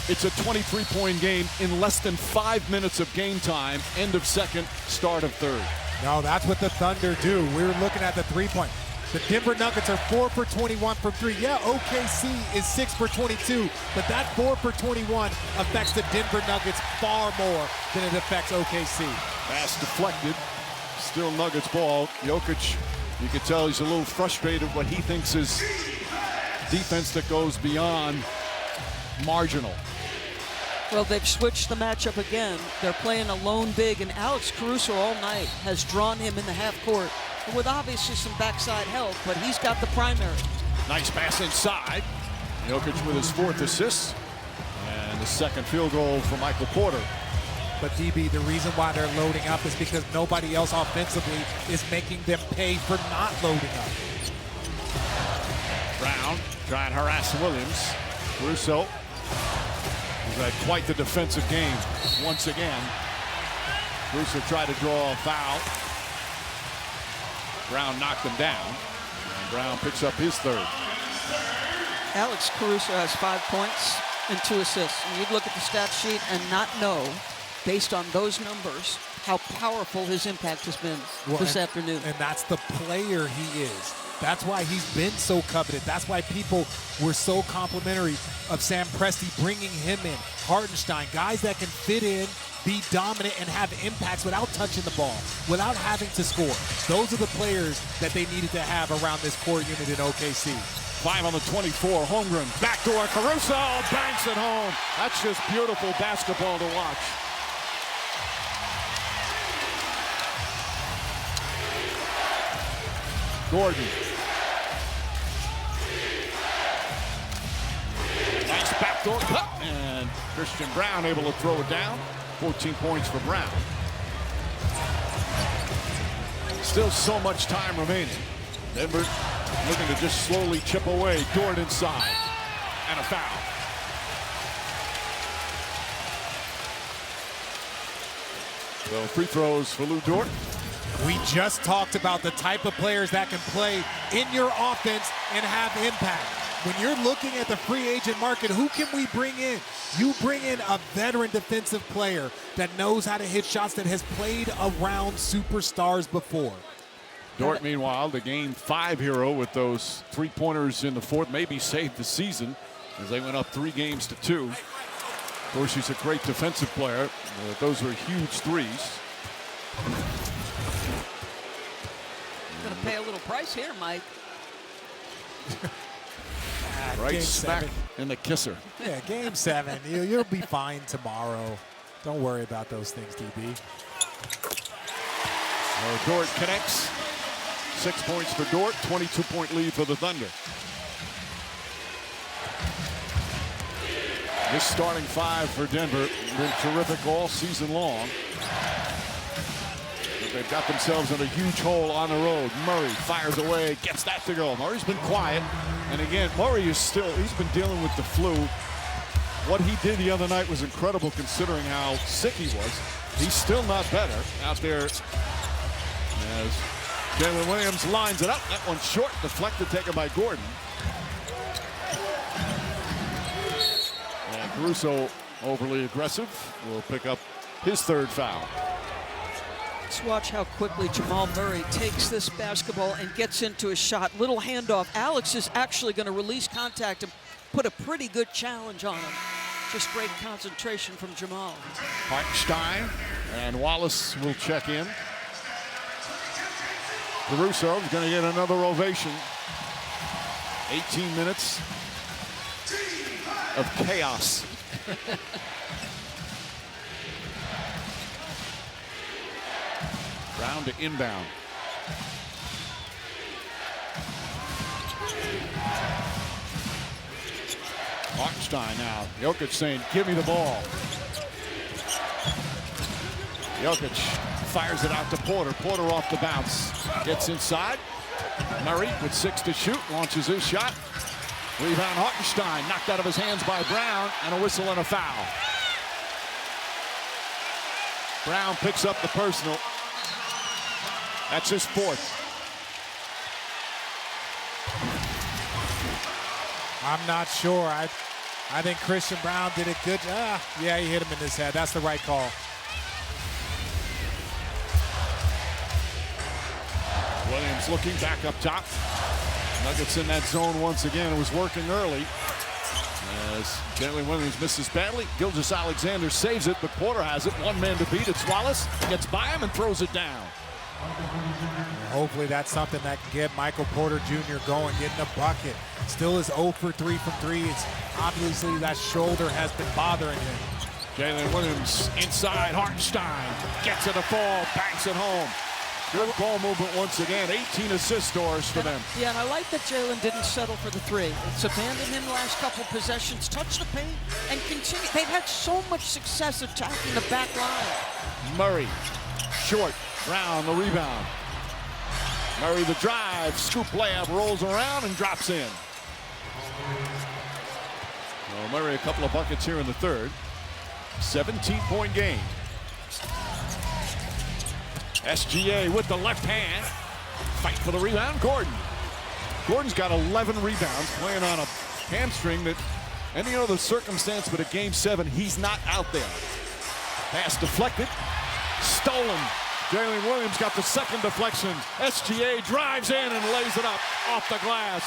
it's a 23-point game in less than 5 minutes of game time. End of second, start of third. No, that's what the Thunder do. We're looking at the three-point. The Denver Nuggets are 4 for 21 from 3. Yeah, OKC is 6 for 22, but that 4 for 21 affects the Denver Nuggets far more than it affects OKC. Pass deflected. Still Nuggets ball. Jokic, you can tell he's a little frustrated what he thinks is defense that goes beyond marginal. Well, they've switched the matchup again. They're playing a lone big, and Alex Caruso all night has drawn him in the half court, with obviously some backside help, but he's got the primary. Nice pass inside. Jokic with his 4th assist, and the 2nd field goal for Michael Porter. But DB, the reason why they're loading up is because nobody else offensively is making them pay for not loading up. Brown trying to harass Williams. Caruso has had quite the defensive game once again. Caruso tried to draw a foul. Brown knocked him down. And Brown picks up his 3rd. Alex Caruso has 5 points and 2 assists. And you'd look at the stat sheet and not know, based on those numbers, how powerful his impact has been this afternoon. And that's the player he is. That's why he's been so coveted. That's why people were so complimentary of Sam Presti bringing him in. Hartenstein, guys that can fit in, be dominant, and have impacts without touching the ball, without having to score. Those are the players that they needed to have around this core unit in OKC. 5 on the 24, Holmgren, backdoor, Caruso banks it home. That's just beautiful basketball to watch. Gordon. Nice backdoor cut, and Christian Brown able to throw it down. 14 points for Brown. Still so much time remaining. Denver looking to just slowly chip away. Dort inside, and a foul. So free throws for Lou Dort. We just talked about the type of players that can play in your offense and have impact. When you're looking at the free agent market, who can we bring in? You bring in a veteran defensive player that knows how to hit shots, that has played around superstars before. Dort, meanwhile, the Game 5 hero with those 3-pointers in the 4th, maybe saved the season as they went up 3 games to 2. Of course, he's a great defensive player. Those are huge threes. Going to pay a little price here, Mike. Right smack in the kisser. Yeah, Game 7. You'll be fine tomorrow. Don't worry about those things, DB. Dort connects. 6 points for Dort. 22-point lead for the Thunder. This starting 5 for Denver been terrific all season long. But they've got themselves in a huge hole on the road. Murray fires away, gets that to go. Murray's been quiet. And again, Murray is still, he's been dealing with the flu. What he did the other night was incredible considering how sick he was. He's still not better out there as Jalen Williams lines it up. That one's short, deflected, taken by Gordon. And Caruso, overly aggressive, will pick up his 3rd foul. Let's watch how quickly Jamal Murray takes this basketball and gets into his shot. Little handoff. Alex is actually going to release contact and put a pretty good challenge on him. Just great concentration from Jamal. Hartenstein and Wallace will check in. Caruso is going to get another ovation. 18 minutes of chaos. Brown to inbound. Hartenstein now. Jokic saying, give me the ball. Jokic fires it out to Porter. Porter off the bounce. Gets inside. Murray with 6 to shoot. Launches his shot. Rebound Hartenstein. Knocked out of his hands by Brown. And a whistle and a foul. Brown picks up the personal. That's his 4th. I'm not sure. I think Christian Brown did a good job. Yeah, he hit him in his head. That's the right call. Williams looking back up top. Nuggets in that zone once again. It was working early. As Jalen Williams misses badly. Gilgeous-Alexander saves it, but Porter has it. One man to beat. It's Wallace. Gets by him and throws it down. Hopefully that's something that can get Michael Porter Jr. going, getting a bucket. Still is 0 for 3 from 3. It's obviously that shoulder has been bothering him. Jalen Williams inside. Hartenstein gets it to fall, banks it home. Good ball movement once again. 18 assist scores for them. Yeah, and I like that Jalen didn't settle for the three. It's abandoned him the last couple possessions, touch the paint, and continue. They've had so much success attacking the back line. Murray, short. Brown, the rebound. Murray, the drive. Scoop layup, rolls around and drops in. Well, Murray, a couple of buckets here in the third. 17-point game. SGA with the left hand. Fight for the rebound. Gordon. Gordon's got 11 rebounds, playing on a hamstring that any other circumstance but a game 7, he's not out there. Pass deflected. Stolen. Jalen Williams got the second deflection. SGA drives in and lays it up off the glass.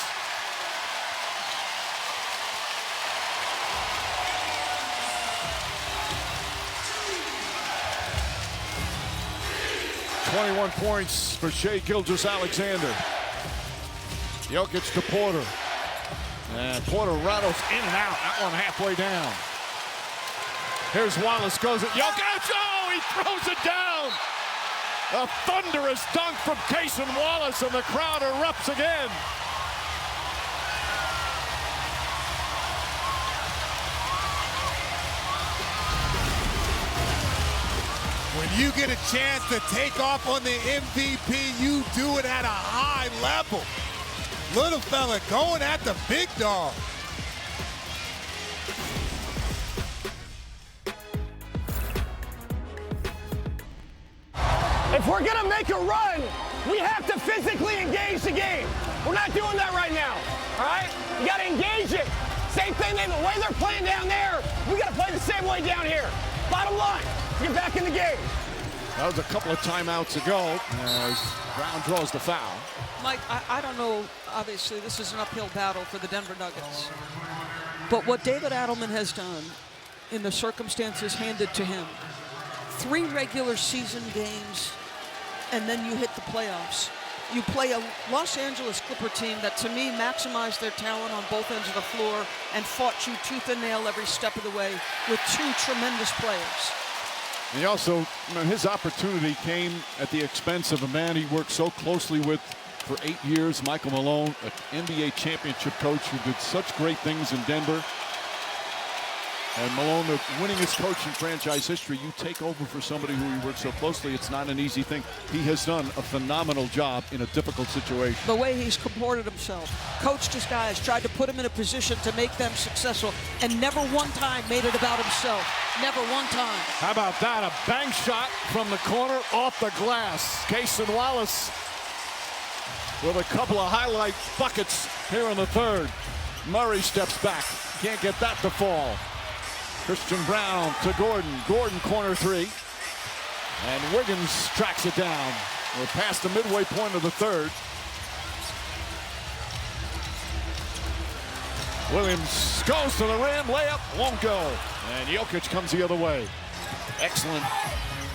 .21 points for Shai Gilgeous-Alexander. Jokic to Porter. And Porter rattles in and out. That one halfway down. Here's Wallace, goes it. Jokic, oh, he throws it down. A thunderous dunk from Cason Wallace, and the crowd erupts again. When you get a chance to take off on the MVP, you do it at a high level. Little fella going at the big dog. If we're gonna make a run, we have to physically engage the game. We're not doing that right now, all right? You gotta engage it. Same thing, the way they're playing down there, we gotta play the same way down here. Bottom line, get back in the game. That was a couple of timeouts ago as Brown draws the foul. Mike, I don't know, obviously this is an uphill battle for the Denver Nuggets. But what David Adelman has done in the circumstances handed to him, 3 regular season games, and then you hit the playoffs. You play a Los Angeles Clipper team that, to me, maximized their talent on both ends of the floor and fought you tooth and nail every step of the way with 2 tremendous players. He also, his opportunity came at the expense of a man he worked so closely with for 8 years, Michael Malone, an NBA championship coach who did such great things in Denver. And Malone, the winningest coach in franchise history, you take over for somebody who you work so closely, it's not an easy thing. He has done a phenomenal job in a difficult situation. The way he's comported himself, coached his guys, tried to put him in a position to make them successful, and never one time made it about himself. Never one time. How about that? A bank shot from the corner off the glass. Cason Wallace with a couple of highlight buckets here in the third. Murray steps back. Can't get that to fall. Christian Brown to Gordon. Gordon corner 3. And Wiggins tracks it down. We're past the midway point of the third. Williams goes to the rim. Layup won't go. And Jokic comes the other way. Excellent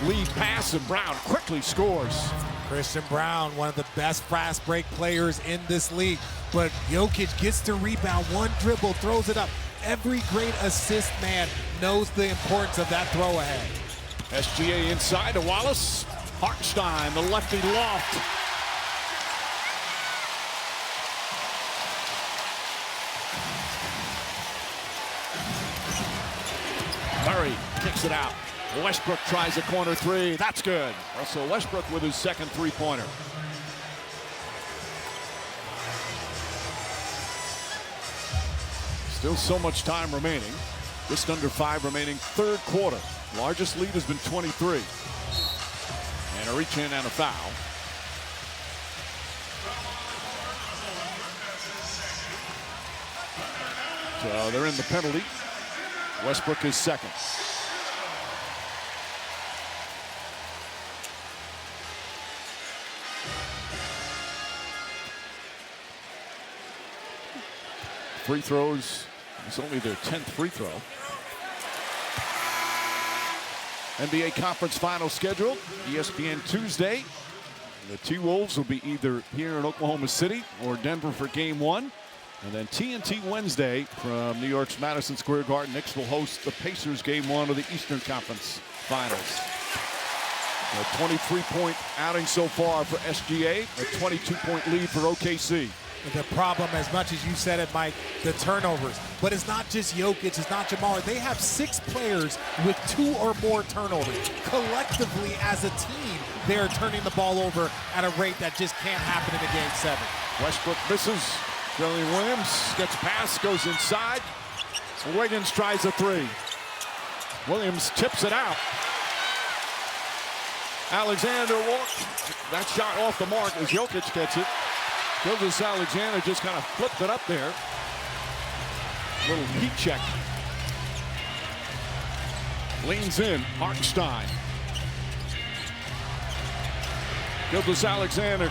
lead pass, and Brown quickly scores. Christian Brown, one of the best fast break players in this league. But Jokic gets the rebound, one dribble, throws it up. Every great assist man knows the importance of that throw ahead. SGA inside to Wallace. Hartenstein, the lefty loft. Murray kicks it out. Westbrook tries a corner 3. That's good. Russell Westbrook with his second 3-pointer. Still so much time remaining. Just under 5 remaining, third quarter. Largest lead has been 23. And a reach in and a foul. So they're in the penalty. Westbrook is second. Free throws. It's only their 10th free throw. NBA Conference Finals scheduled. ESPN Tuesday. The T-Wolves will be either here in Oklahoma City or Denver for Game 1. And then TNT Wednesday from New York's Madison Square Garden. Knicks will host the Pacers game 1 of the Eastern Conference Finals. A 23-point outing so far for SGA, a 22-point lead for OKC. The problem, as much as you said it, Mike, the turnovers. But it's not just Jokic, it's not Jamal. They have 6 players with 2 or more turnovers. Collectively, as a team, they're turning the ball over at a rate that just can't happen in a Game 7. Westbrook misses. Jalen Williams gets past, goes inside. Wiggins tries a 3. Williams tips it out. Alexander walks. That shot off the mark as Jokic gets it. Gilgeous-Alexander just kind of flipped it up there. Little heat check. Leans in. Hartenstein. Gilgeous-Alexander.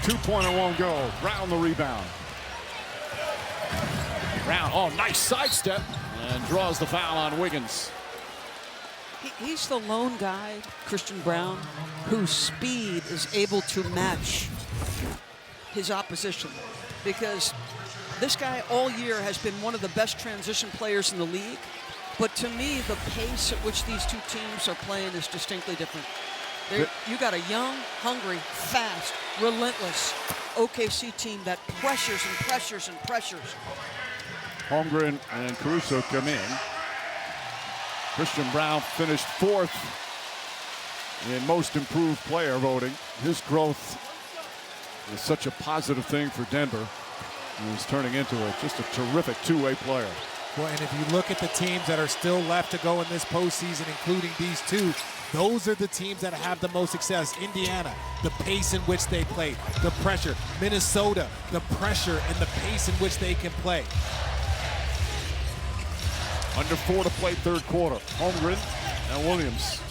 2-pointer won't go. Brown the rebound. Brown, oh, nice sidestep. And draws the foul on Wiggins. He's the lone guy, Christian Brown, whose speed is able to match his opposition, because this guy all year has been one of the best transition players in the league. But to me, the pace at which these two teams are playing is distinctly different. You got a young, hungry, fast, relentless OKC team that pressures and pressures and pressures. Holmgren and Caruso come in. Christian Brown finished 4th in most improved player voting. His growth is such a positive thing for Denver. He's turning into just a terrific two-way player. Well, and if you look at the teams that are still left to go in this postseason, including these two, those are the teams that have the most success. Indiana, the pace in which they play, the pressure. Minnesota, the pressure and the pace in which they can play. Under 4 to play third quarter. Holmgren and Williams.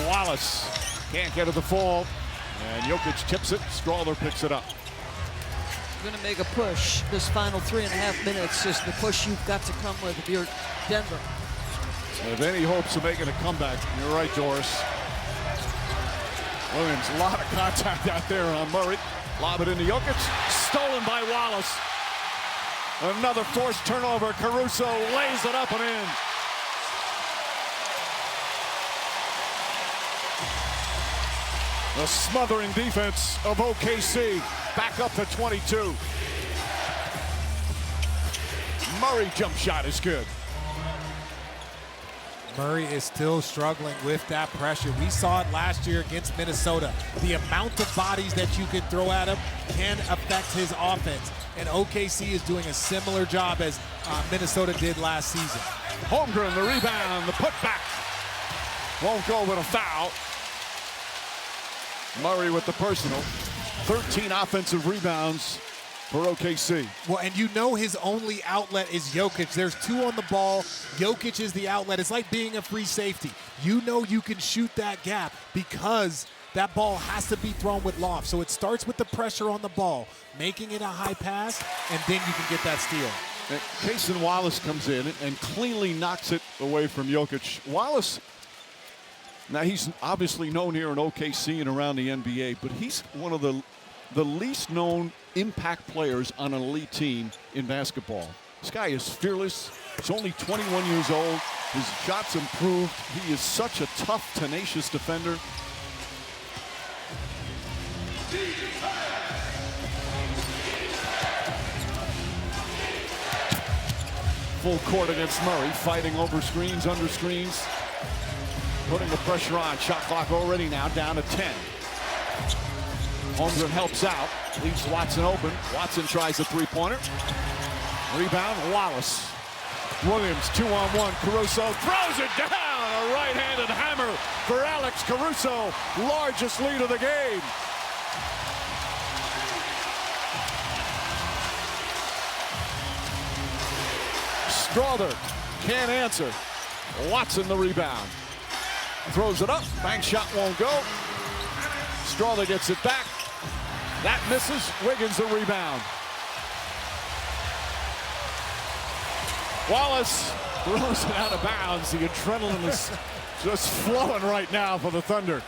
Wallace can't get to the fall. And Jokic tips it. Strawler picks it up. Going to make a push. This final 3.5 minutes is the push you've got to come with if you're Denver. If any hopes of making a comeback, you're right, Doris. Williams, a lot of contact out there on Murray. Lob it into Jokic. Stolen by Wallace. Another forced turnover. Caruso lays it up and in. The smothering defense of OKC back up to 22. Murray jump shot is good. Murray is still struggling with that pressure. We saw it last year against Minnesota. The amount of bodies that you can throw at him can affect his offense. And OKC is doing a similar job as Minnesota did last season. Holmgren, the rebound, the putback. Won't go with a foul. Murray with the personal. 13 offensive rebounds for OKC. Well, and you know his only outlet is Jokic. There's 2 on the ball. Jokic is the outlet. It's like being a free safety. You know you can shoot that gap because that ball has to be thrown with loft. So it starts with the pressure on the ball, making it a high pass, and then you can get that steal. And Cason Wallace comes in and cleanly knocks it away from Jokic. Wallace, now he's obviously known here in OKC and around the NBA, but he's one of the least known impact players on an elite team in basketball. This guy is fearless. He's only 21 years old. His shots improved. He is such a tough, tenacious defender. Full court against Murray, fighting over screens, under screens, putting the pressure on. Shot clock already now down to 10. Holmgren helps out, leaves Watson open. Watson tries a three-pointer. Rebound, Wallace. Williams, 2-on-1. Caruso throws it down. A right-handed hammer for Alex Caruso. Largest lead of the game. Strawther can't answer. Watson the rebound. Throws it up. Bank shot won't go. Strawther gets it back. That misses. Wiggins the rebound. Wallace throws it out of bounds. The adrenaline is just flowing right now for the Thunder.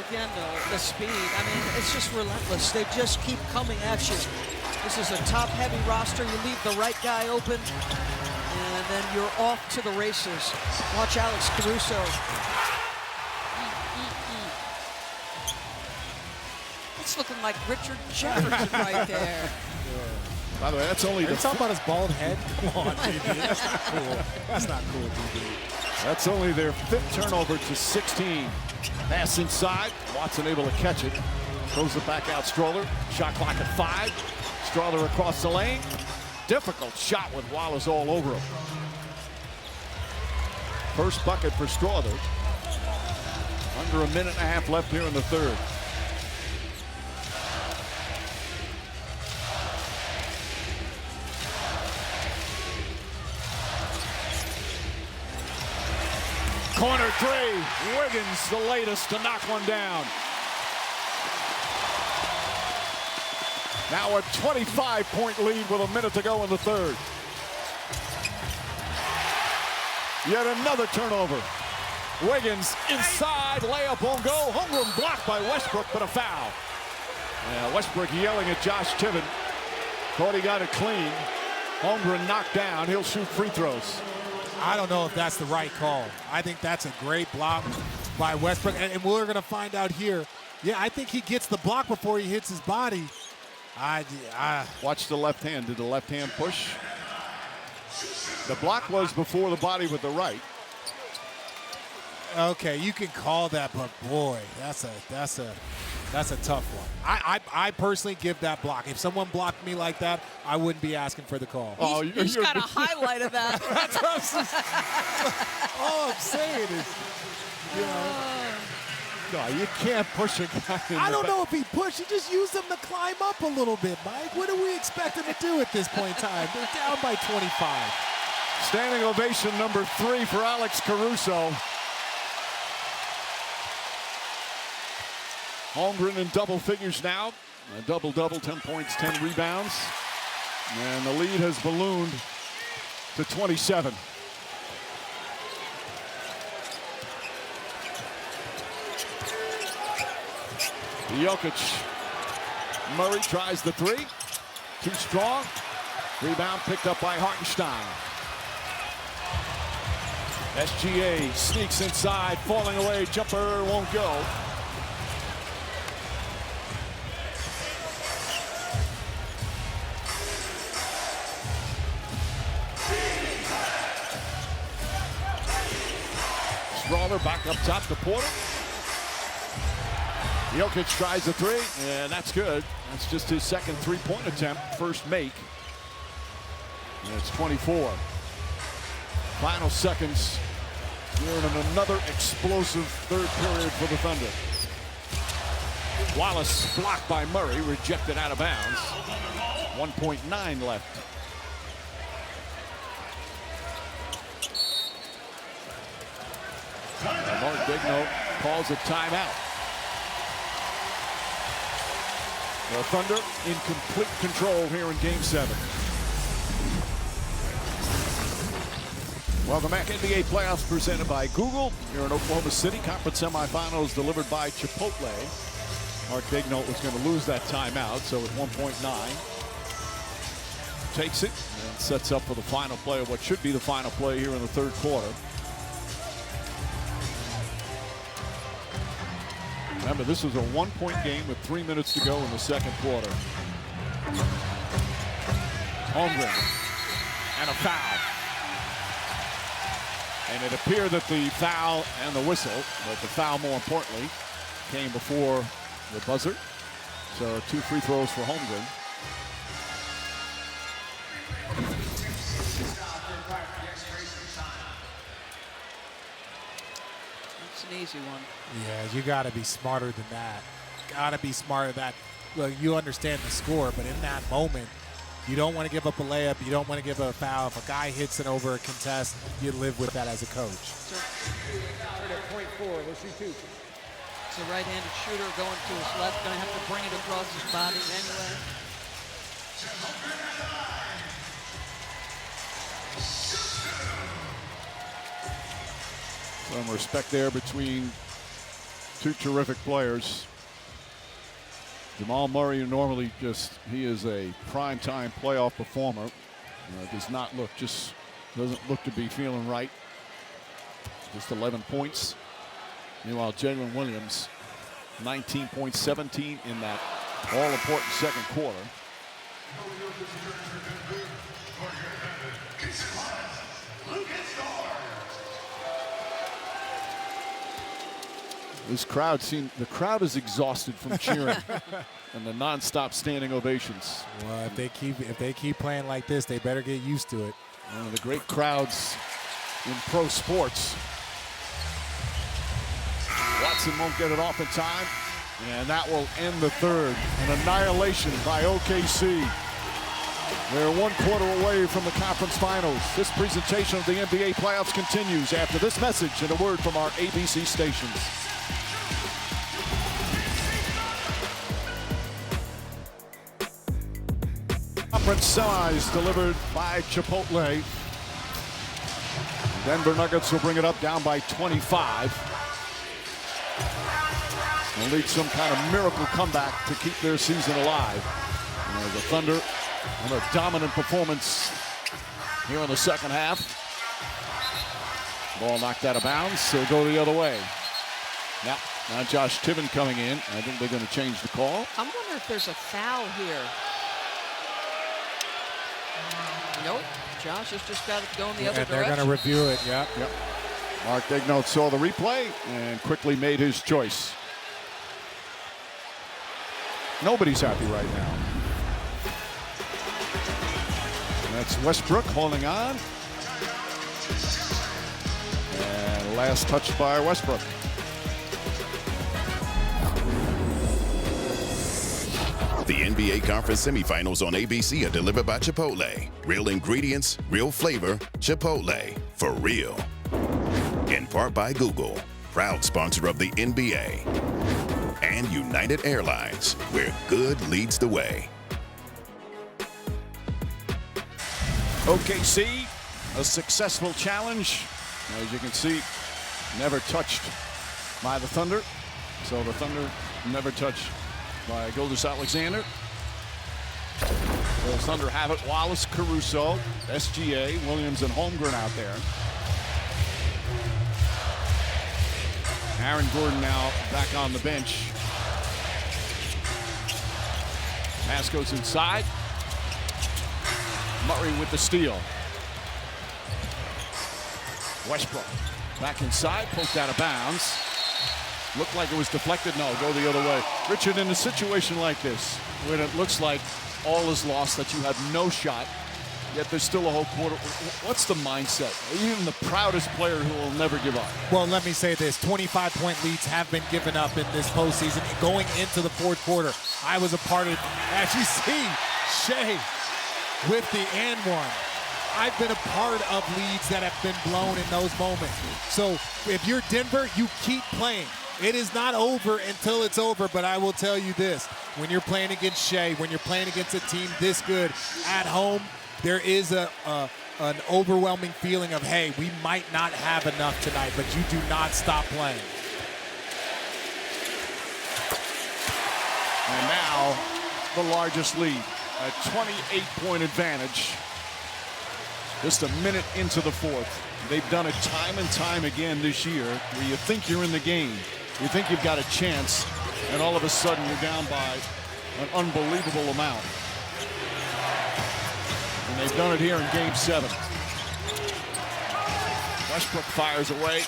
Again, though, the speed, I mean, it's just relentless. They just keep coming at you. This is a top-heavy roster. You leave the right guy open, and then you're off to the races. Watch Alex Caruso. It's looking like Richard Jefferson right there. By the way, that's only Are you talking about his bald head? Come on, DB. That's not cool. That's not cool, DB. That's only their 5th turnover to 16. Pass inside. Watson able to catch it. Throws it back out. Stroller. Shot clock at 5. Stroller across the lane. Difficult shot with Wallace all over him. First bucket for Stroller. Under a minute and a half left here in the third. Corner 3, Wiggins the latest to knock one down. Now a 25-point lead with a minute to go in the third. Yet another turnover. Wiggins inside, layup won't go. Holmgren blocked by Westbrook, but a foul. Yeah, Westbrook yelling at Josh Tiven. Thought he got it clean. Holmgren knocked down. He'll shoot free throws. I don't know if that's the right call. I think that's a great block by Westbrook, and we're going to find out here. Yeah, I think he gets the block before he hits his body. Watch the left hand. Did the left hand push? The block was before the body with the right. Okay, you can call that, but boy, that's a tough one. I personally give that block. If someone blocked me like that, I wouldn't be asking for the call. He's got a highlight of that. That's what I'm saying. All I'm saying is, you know. No, you can't push a guy. I don't know if he pushed. He just used him to climb up a little bit, Mike. What do we expect him to do at this point in time? They're down by 25. Standing ovation number 3 for Alex Caruso. Holmgren in double figures now. A double-double, 10 points, 10 rebounds. And the lead has ballooned to 27. Jokic. Murray tries the 3. Too strong. Rebound picked up by Hartenstein. SGA sneaks inside, falling away. Jumper won't go. Strawler back up top to Porter. Jokic tries the 3, and that's good. That's just his second three-point attempt, first make. And it's 24. Final seconds here in another explosive third period for the Thunder. Wallace blocked by Murray, rejected out of bounds. 1.9 left. And Mark Daigneault calls a timeout. The Thunder in complete control here in Game 7. Welcome back. NBA playoffs presented by Google. Here in Oklahoma City, conference semifinals delivered by Chipotle. Mark Daigneault was going to lose that timeout, so at 1.9, takes it and sets up for the final play of what should be the final play here in the third quarter. Remember, this was a one-point game with 3 minutes to go in the second quarter. Holmgren and a foul. And it appeared that the foul and the whistle, but the foul more importantly, came before the buzzer. So 2 free throws for Holmgren. It's an easy one. Yeah, you got to be smarter than that. Got to be smarter than that. Look, you understand the score, but in that moment, you don't want to give up a layup. You don't want to give up a foul. If a guy hits it over a contest, you live with that as a coach. It's a right-handed shooter going to his left. Going to have to bring it across his body anyway. Some respect there between Two terrific players. Jamal Murray normally he is a prime-time playoff performer. Doesn't look to be feeling right. Just 11 points. Meanwhile, Jalen Williams, 19 points, 17 in that all-important second quarter. The crowd is exhausted from cheering and the nonstop standing ovations. Well, if they keep playing like this, they better get used to it. One of the great crowds in pro sports. Watson won't get it off in time, and that will end the third. An annihilation by OKC. They're 1 quarter away from the conference finals. This presentation of the NBA playoffs continues after this message and a word from our ABC stations. Conference semis delivered by Chipotle. Denver Nuggets will bring it up down by 25. They'll need some kind of miracle comeback to keep their season alive. And the Thunder on a dominant performance here in the second half. Ball knocked out of bounds, so go the other way. Now Josh Tiven coming in. I think they're going to change the call. I'm wondering if there's a foul here. Nope. Josh has just got it going the other direction. And they're going to review it, yeah. Yep. Mark Daigneault saw the replay and quickly made his choice. Nobody's happy right now. And that's Westbrook holding on. And last touch by Westbrook. The NBA Conference semifinals on ABC are delivered by Chipotle. Real ingredients, real flavor, Chipotle, for real. In part by Google, proud sponsor of the NBA. And United Airlines, where good leads the way. OKC, a successful challenge. As you can see, never touched by the Thunder. So the Thunder never touched by Gilgeous-Alexander. The Thunder have it. Wallace, Caruso, SGA, Williams, and Holmgren out there. Aaron Gordon now back on the bench. Pass goes inside. Murray with the steal. Westbrook back inside, poked out of bounds. Looked like it was deflected. No, go the other way. Richard, in a situation like this, when it looks like all is lost, that you have no shot, yet there's still a whole quarter, what's the mindset? Even the proudest player who will never give up. Well, let me say this. 25-point leads have been given up in this postseason. Going into the fourth quarter, I was a part of it. As you see, Shea with the and one. I've been a part of leads that have been blown in those moments. So if you're Denver, you keep playing. It is not over until it's over, but I will tell you this. When you're playing against Shea, when you're playing against a team this good at home, there is an overwhelming feeling of, hey, we might not have enough tonight, but you do not stop playing. And now the largest lead, a 28-point advantage. Just a minute into the fourth. They've done it time and time again this year where you think you're in the game. You think you've got a chance, and all of a sudden you're down by an unbelievable amount. And they've done it here in Game 7. Westbrook fires away.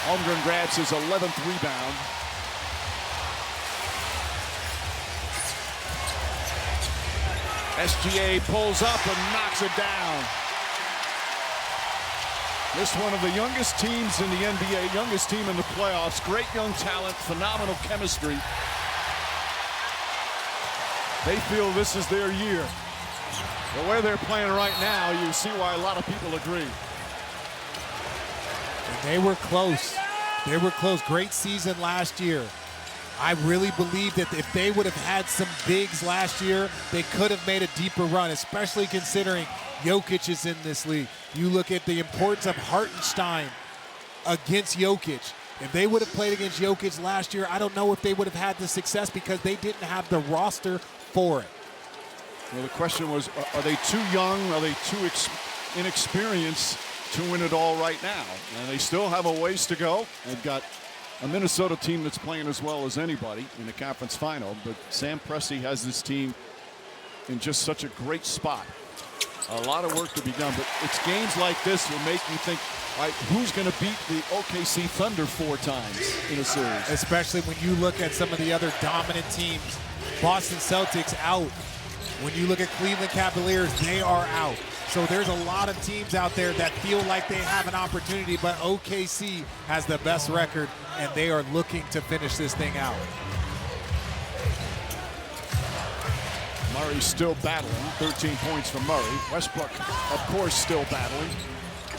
Holmgren grabs his 11th rebound. SGA pulls up and knocks it down. This one of the youngest teams in the NBA, youngest team in the playoffs. Great young talent, phenomenal chemistry. They feel this is their year. The way they're playing right now, you see why a lot of people agree. And they were close. They were close. Great season last year. I really believe that if they would have had some bigs last year, they could have made a deeper run, especially considering Jokic is in this league. You look at the importance of Hartenstein against Jokic. If they would have played against Jokic last year, I don't know if they would have had the success because they didn't have the roster for it. Well, the question was, are they too young? Are they too inexperienced to win it all right now? And they still have a ways to go. They've got a Minnesota team that's playing as well as anybody in the conference final. But Sam Presti has this team in just such a great spot. A lot of work to be done. But it's games like this that make you think, all right, who's going to beat the OKC Thunder 4 times in a series? Especially when you look at some of the other dominant teams. Boston Celtics out. When you look at Cleveland Cavaliers, they are out. So there's a lot of teams out there that feel like they have an opportunity, but OKC has the best record, and they are looking to finish this thing out. Murray's still battling. 13 points from Murray. Westbrook, of course, still battling.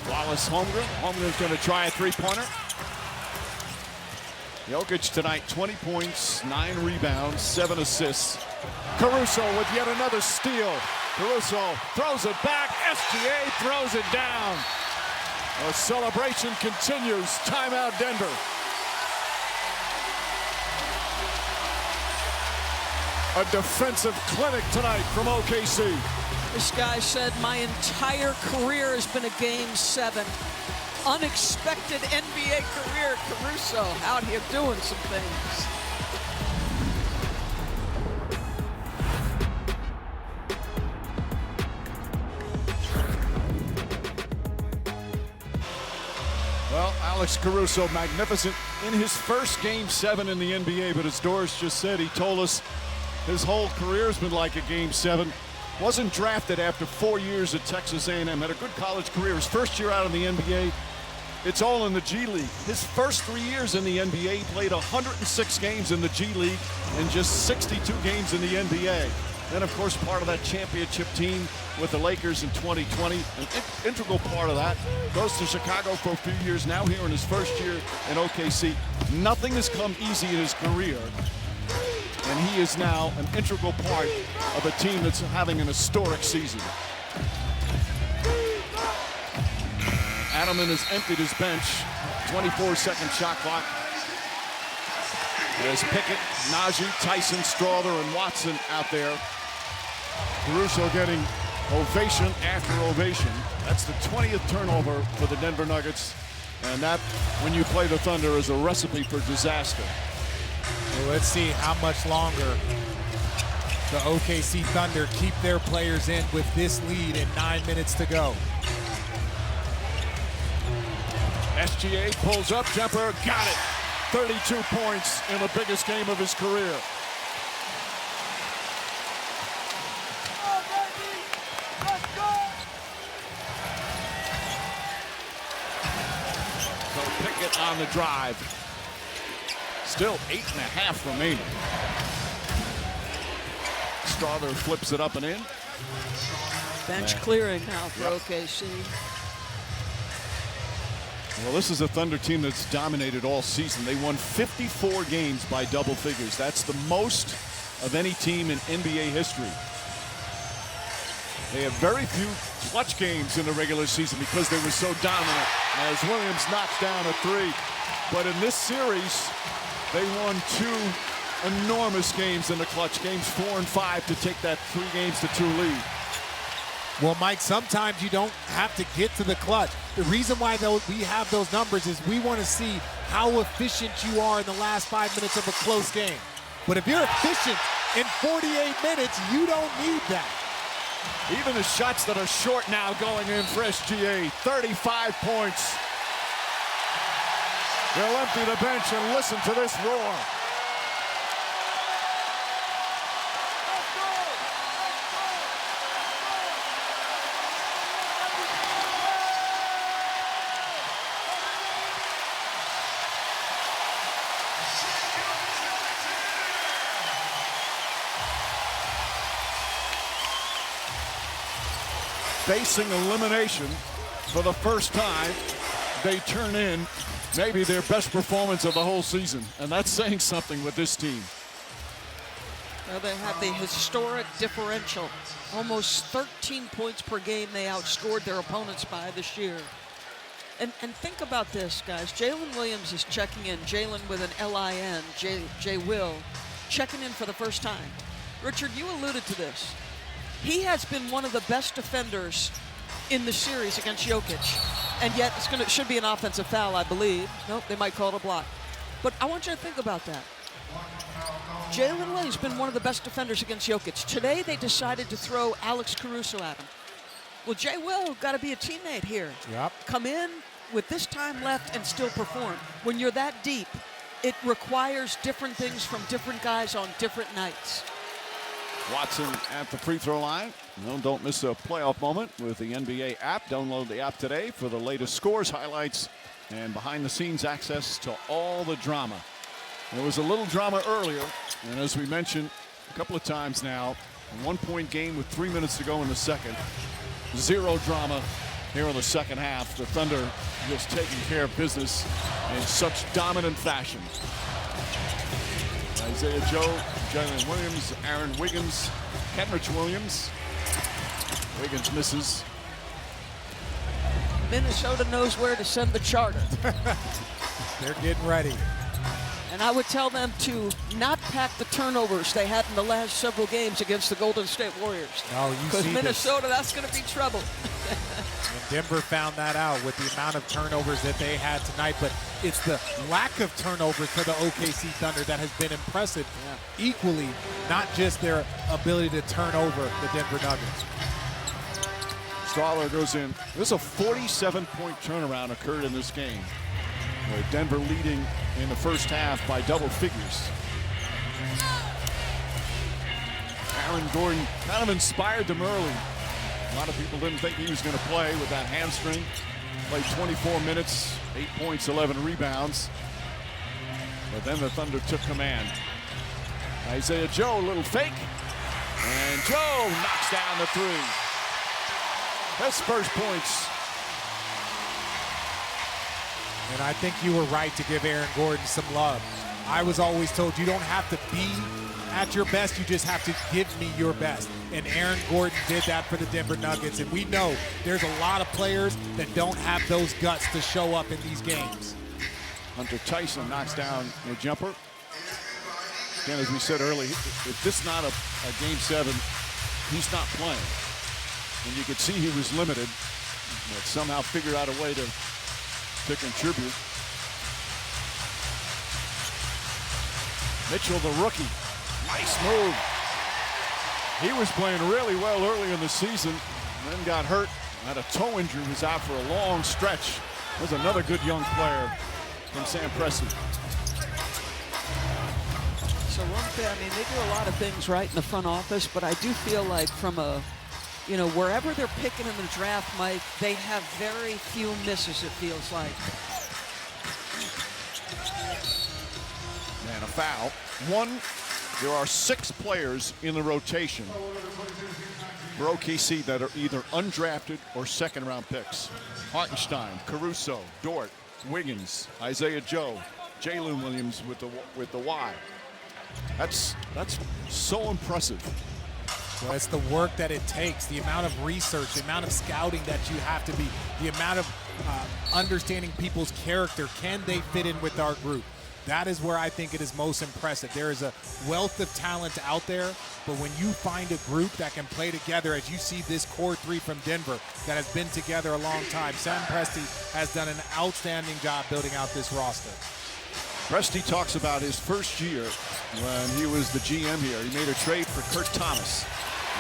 Wallace Holmgren. Holmgren's going to try a three-pointer. Jokic tonight, 20 points, 9 rebounds, 7 assists. Caruso with yet another steal. Caruso throws it back. SGA throws it down. The celebration continues. Timeout, Denver. A defensive clinic tonight from OKC. This guy said, my entire career has been a Game 7. Unexpected NBA career, Caruso out here doing some things. Well, Alex Caruso, magnificent in his first Game 7 in the NBA, but as Doris just said, he told us his whole career has been like a Game 7. Wasn't drafted after 4 years at Texas A&M, had a good college career. His first year out in the NBA, it's all in the G League. His first 3 years in the NBA, he played 106 games in the G League and just 62 games in the NBA. Then, of course, part of that championship team with the Lakers in 2020. An integral part of that. Goes to Chicago for a few years, now here in his first year in OKC. Nothing has come easy in his career. And he is now an integral part of a team that's having an historic season. Adelman has emptied his bench. 24-second shot clock. There's Pickett, Najee, Tyson, Strawther, and Watson out there. Caruso getting ovation after ovation. That's the 20th turnover for the Denver Nuggets. And that, when you play the Thunder, is a recipe for disaster. Well, let's see how much longer the OKC Thunder keep their players in with this lead and 9 minutes to go. SGA pulls up, jumper, got it. 32 points in the biggest game of his career. So Pickett on the drive. Still 8.5 remaining. Strawther flips it up and in. Bench clearing now for OKC. Well, this is a Thunder team that's dominated all season. They won 54 games by double figures. That's the most of any team in NBA history. They have very few clutch games in the regular season because they were so dominant as Williams knocks down a 3. But in this series, they won 2 enormous games in the clutch, games 4 and 5, to take that 3-2 lead. Well, Mike, sometimes you don't have to get to the clutch. The reason why we have those numbers is we want to see how efficient you are in the last 5 minutes of a close game. But if you're efficient in 48 minutes, you don't need that. Even the shots that are short now going in for SGA, 35 points. They'll empty the bench and listen to this roar. Facing elimination for the first time, they turn in maybe their best performance of the whole season. And that's saying something with this team. Well, they have the historic differential. Almost 13 points per game they outscored their opponents by this year. And think about this, guys. Jalen Williams is checking in. Jalen with an L-I-N, J. Will, checking in for the first time. Richard, you alluded to this. He has been one of the best defenders in the series against Jokic. And yet it should be an offensive foul, I believe. Nope, they might call it a block. But I want you to think about that. Jalen Williams has been one of the best defenders against Jokic. Today they decided to throw Alex Caruso at him. Well, J. Will got to be a teammate here. Yep. Come in with this time left and still perform. When you're that deep, it requires different things from different guys on different nights. Watson at the free throw line. No, don't miss a playoff moment with the NBA app. Download the app today for the latest scores, highlights, and behind-the-scenes access to all the drama. There was a little drama earlier, and as we mentioned a couple of times now, a one-point game with 3 minutes to go in the second. Zero drama here in the second half. The Thunder just taking care of business in such dominant fashion. Isaiah Joe, Jalen Williams, Aaron Wiggins, Kenrich Williams. Wiggins misses. Minnesota knows where to send the charter. They're getting ready. And I would tell them to not pack the turnovers they had in the last several games against the Golden State Warriors. No, you see because Minnesota, that's going to be trouble. And Denver found that out with the amount of turnovers that they had tonight. But it's the lack of turnovers for the OKC Thunder that has been impressive. Equally, not just their ability to turn over the Denver Nuggets. Strawler goes in. There's a 47-point turnaround occurred in this game. Denver leading in the first half by double figures. Aaron Gordon kind of inspired them early. A lot of people didn't think he was going to play with that hamstring. Played 24 minutes, 8 points, 11 rebounds. But then the Thunder took command. Isaiah Joe, a little fake. And Joe knocks down the three. That's first points. And I think you were right to give Aaron Gordon some love. I was always told you don't have to be at your best, you just have to give me your best. And Aaron Gordon did that for the Denver Nuggets. And we know there's a lot of players that don't have those guts to show up in these games. Hunter Tyson knocks down a jumper. Again, as we said earlier, if this is not a game 7, he's not playing. And you could see he was limited, but somehow figured out a way to contribute. Mitchell, the rookie. Nice move. He was playing really well early in the season, then got hurt. Had a toe injury, was out for a long stretch. There's another good young player from Sam Presti. So one thing, I mean, they do a lot of things right in the front office, but I do feel like from a, wherever they're picking in the draft, Mike, they have very few misses, it feels like. And a foul. There are 6 players in the rotation for OKC that are either undrafted or second-round picks. Hartenstein, Caruso, Dort, Wiggins, Isaiah Joe, Jalen Williams with the Y. That's so impressive. Well, it's the work that it takes, the amount of research, the amount of scouting that you have to be, the amount of understanding people's character. Can they fit in with our group? That is where I think it is most impressive. There is a wealth of talent out there, but when you find a group that can play together, as you see this core 3 from Denver that has been together a long time, Sam Presti has done an outstanding job building out this roster. Presti talks about his first year when he was the GM here. He made a trade for Kurt Thomas.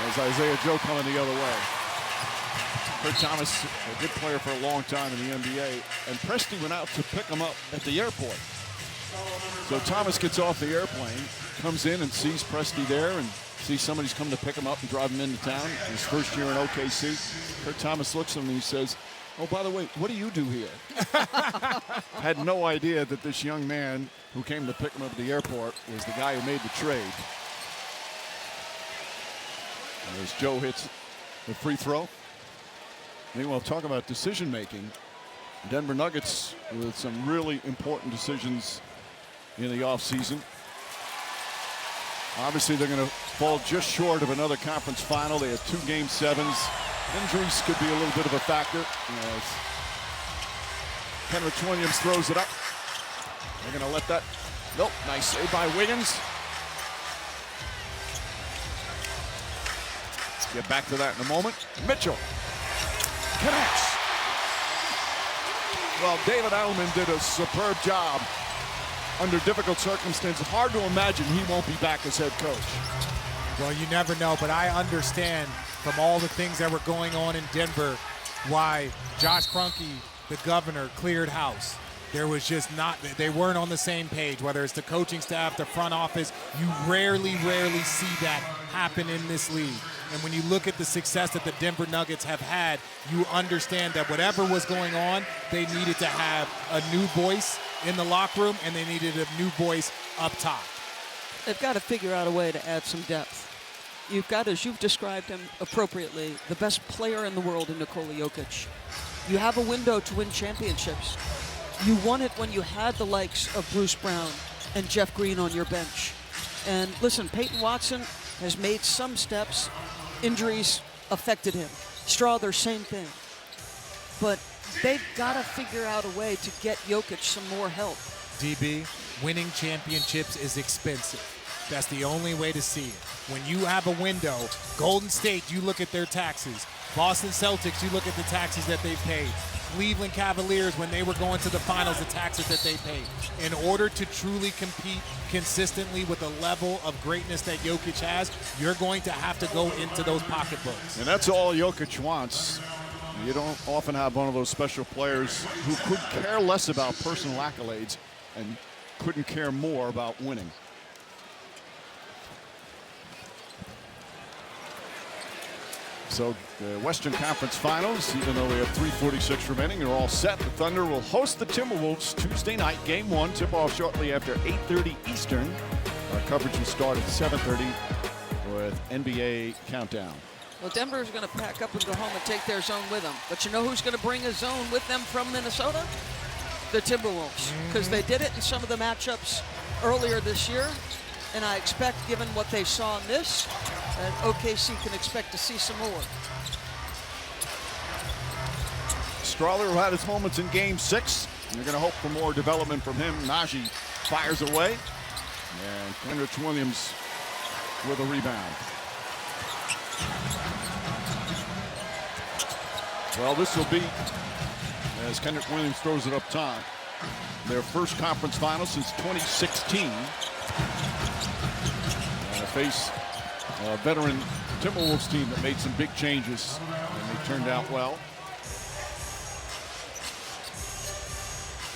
As Isaiah Joe coming the other way. Kurt Thomas, a good player for a long time in the NBA, and Presti went out to pick him up at the airport. So Thomas gets off the airplane, comes in and sees Presti there and sees somebody's come to pick him up and drive him into town. His first year in OKC. Kurt Thomas looks at him and he says, "Oh, by the way, what do you do here?" Had no idea that this young man who came to pick him up at the airport was the guy who made the trade. As Joe hits the free throw. Meanwhile, talk about decision making. Denver Nuggets with some really important decisions in the offseason. Obviously, they're going to fall just short of another conference final. They have 2 game 7s. Injuries could be a little bit of a factor. Kenrich Williams throws it up. They're going to let that. Nope, nice save by Wiggins. Let's get back to that in a moment. Mitchell connects. Well, David Adelman did a superb job under difficult circumstances. Hard to imagine he won't be back as head coach. Well, you never know, but I understand from all the things that were going on in Denver why Josh Kroenke, the governor, cleared house. There was just not, they weren't on the same page, whether it's the coaching staff, the front office. You rarely see that happen in this league. And when you look at the success that the Denver Nuggets have had, you understand that whatever was going on, they needed to have a new voice in the locker room, and they needed a new voice up top. They've got to figure out a way to add some depth. You've got, as you've described him appropriately, the best player in the world in Nikola Jokic. You have a window to win championships. You won it when you had the likes of Bruce Brown and Jeff Green on your bench. And listen, Peyton Watson has made some steps. Injuries affected him. Strawther, same thing. But they've got to figure out a way to get Jokic some more help. DB, winning championships is expensive. That's the only way to see it. When you have a window, Golden State, you look at their taxes. Boston Celtics, you look at the taxes that they paid. Cleveland Cavaliers, when they were going to the finals, the taxes that they paid. In order to truly compete consistently with the level of greatness that Jokic has, you're going to have to go into those pocketbooks. And that's all Jokic wants. You don't often have one of those special players who could care less about personal accolades and couldn't care more about winning. So the Western Conference Finals, even though we have 3:46 remaining, are all set. The Thunder will host the Timberwolves Tuesday night, Game 1, tip-off shortly after 8:30 Eastern. Our coverage will start at 7:30 with NBA Countdown. Well, Denver is going to pack up and go home and take their zone with them. But you know who's going to bring a zone with them from Minnesota? The Timberwolves, because they did it in some of the matchups earlier this year. And I expect, given what they saw in this, that OKC can expect to see some more. Strawther had his moments in Game 6. You're going to hope for more development from him. Najee fires away. And Kenrich Williams with a rebound. Well, this will be, as Kenrich Williams throws it up top, their first conference final since 2016. Face a veteran Timberwolves team that made some big changes, and they turned out well.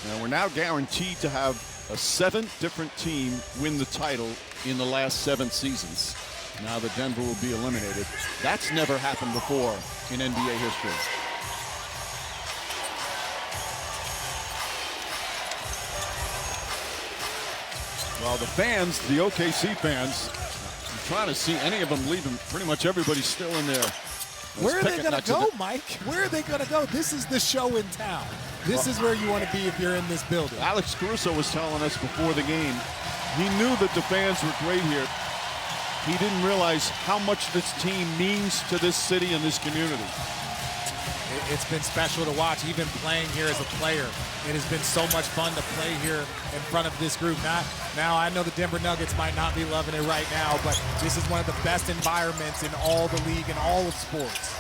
Now we're now guaranteed to have a 7 different team win the title in the last 7 seasons. Now that Denver will be eliminated. That's never happened before in NBA history. Well, the fans, the OKC fans, trying to see any of them leaving. Pretty much everybody's still in there. Where are they going to go, Mike? Where are they going to go? This is the show in town. This is where you want to be if you're in this building. Alex Caruso was telling us before the game, he knew that the fans were great here. He didn't realize how much this team means to this city and this community. It's been special to watch, even playing here as a player. It has been so much fun to play here in front of this group. Now I know the Denver Nuggets might not be loving it right now, but this is one of the best environments in all the league and all of sports.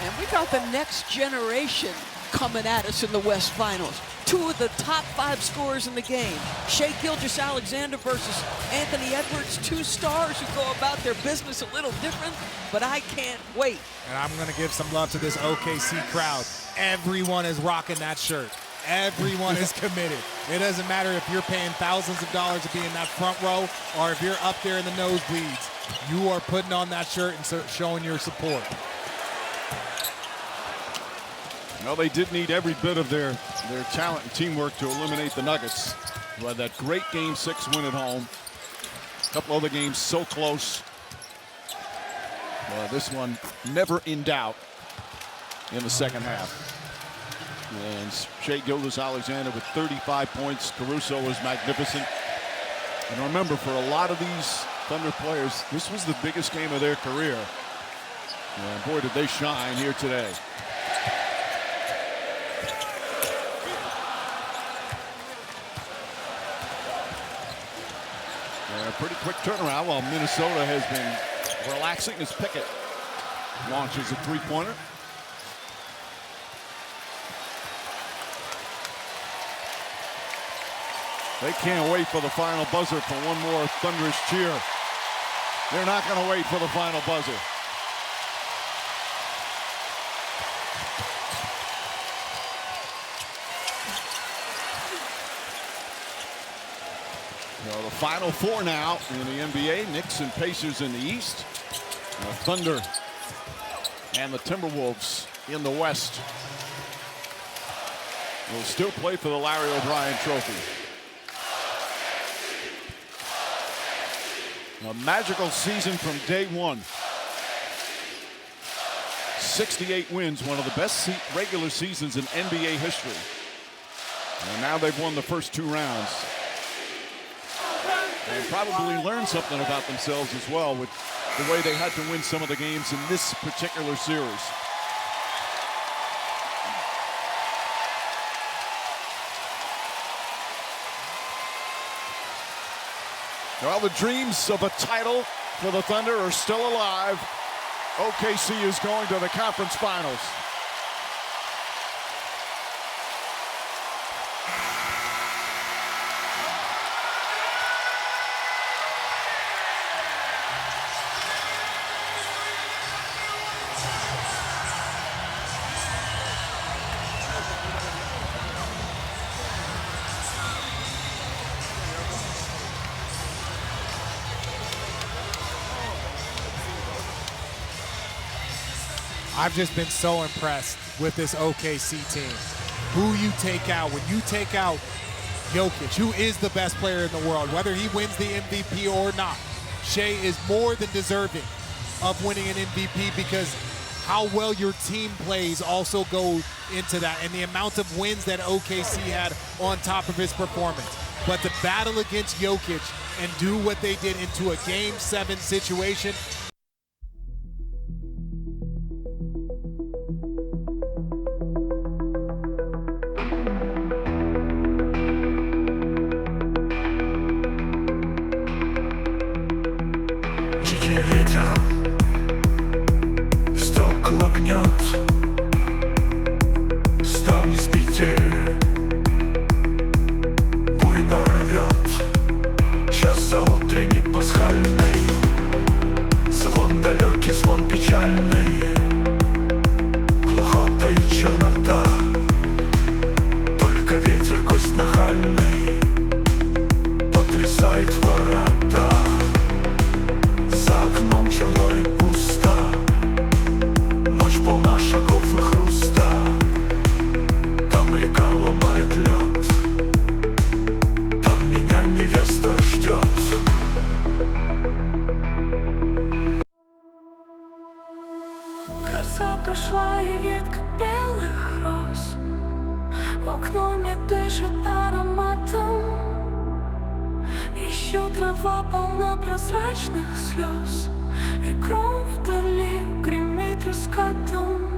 And we got the next generation coming at us in the West Finals. 2 of the top 5 scorers in the game. Shai Gilgeous-Alexander versus Anthony Edwards, 2 stars who go about their business a little different, but I can't wait. And I'm going to give some love to this OKC crowd. Everyone is rocking that shirt. Everyone is committed. It doesn't matter if you're paying thousands of dollars to be in that front row or if you're up there in the nosebleeds. You are putting on that shirt and showing your support. Well, they did need every bit of their talent and teamwork to eliminate the Nuggets. Who had that great Game 6 win at home. A couple other games so close. This one never in doubt in the second half. And Shai Gilgeous-Alexander with 35 points. Caruso was magnificent. And remember, for a lot of these Thunder players, this was the biggest game of their career. And boy, did they shine here today. pretty quick turnaround while Minnesota has been relaxing as Pickett launches a three-pointer. They can't wait for the final buzzer for one more thunderous cheer. They're not going to wait for the final buzzer. So the final four now in the NBA, Knicks and Pacers in the East, Thunder and the Timberwolves in the West will still play for the Larry O'Brien Trophy. A magical season from day one. 68 wins, one of the best regular seasons in NBA history. And now they've won the first two rounds. And probably learned something about themselves as well with the way they had to win some of the games in this particular series. Well, the dreams of a title for the Thunder are still alive. OKC is going to the conference finals. I've just been so impressed with this OKC team. Who you take out, when you take out Jokic, who is the best player in the world, whether he wins the MVP or not, Shea is more than deserving of winning an MVP because how well your team plays also go into that, and the amount of wins that OKC had on top of his performance. But to battle against Jokic and do what they did into a Game 7 situation, ветер, стекла гнет, стал не спите, буйно рвет, час заутренний пасхальный, звон далекий, звон печальный, глухота и чернота, только ветер гость нахальный, потрясает ворота. За окном черно и пусто, ночь полна шагов и хруста. Там река ломает лед, там меня невеста ждет. Краса прошла и ветка белых роз, в окно не дышит ароматом. Еще трава полна прозрачных слез, и гром вдали гремит раскатом.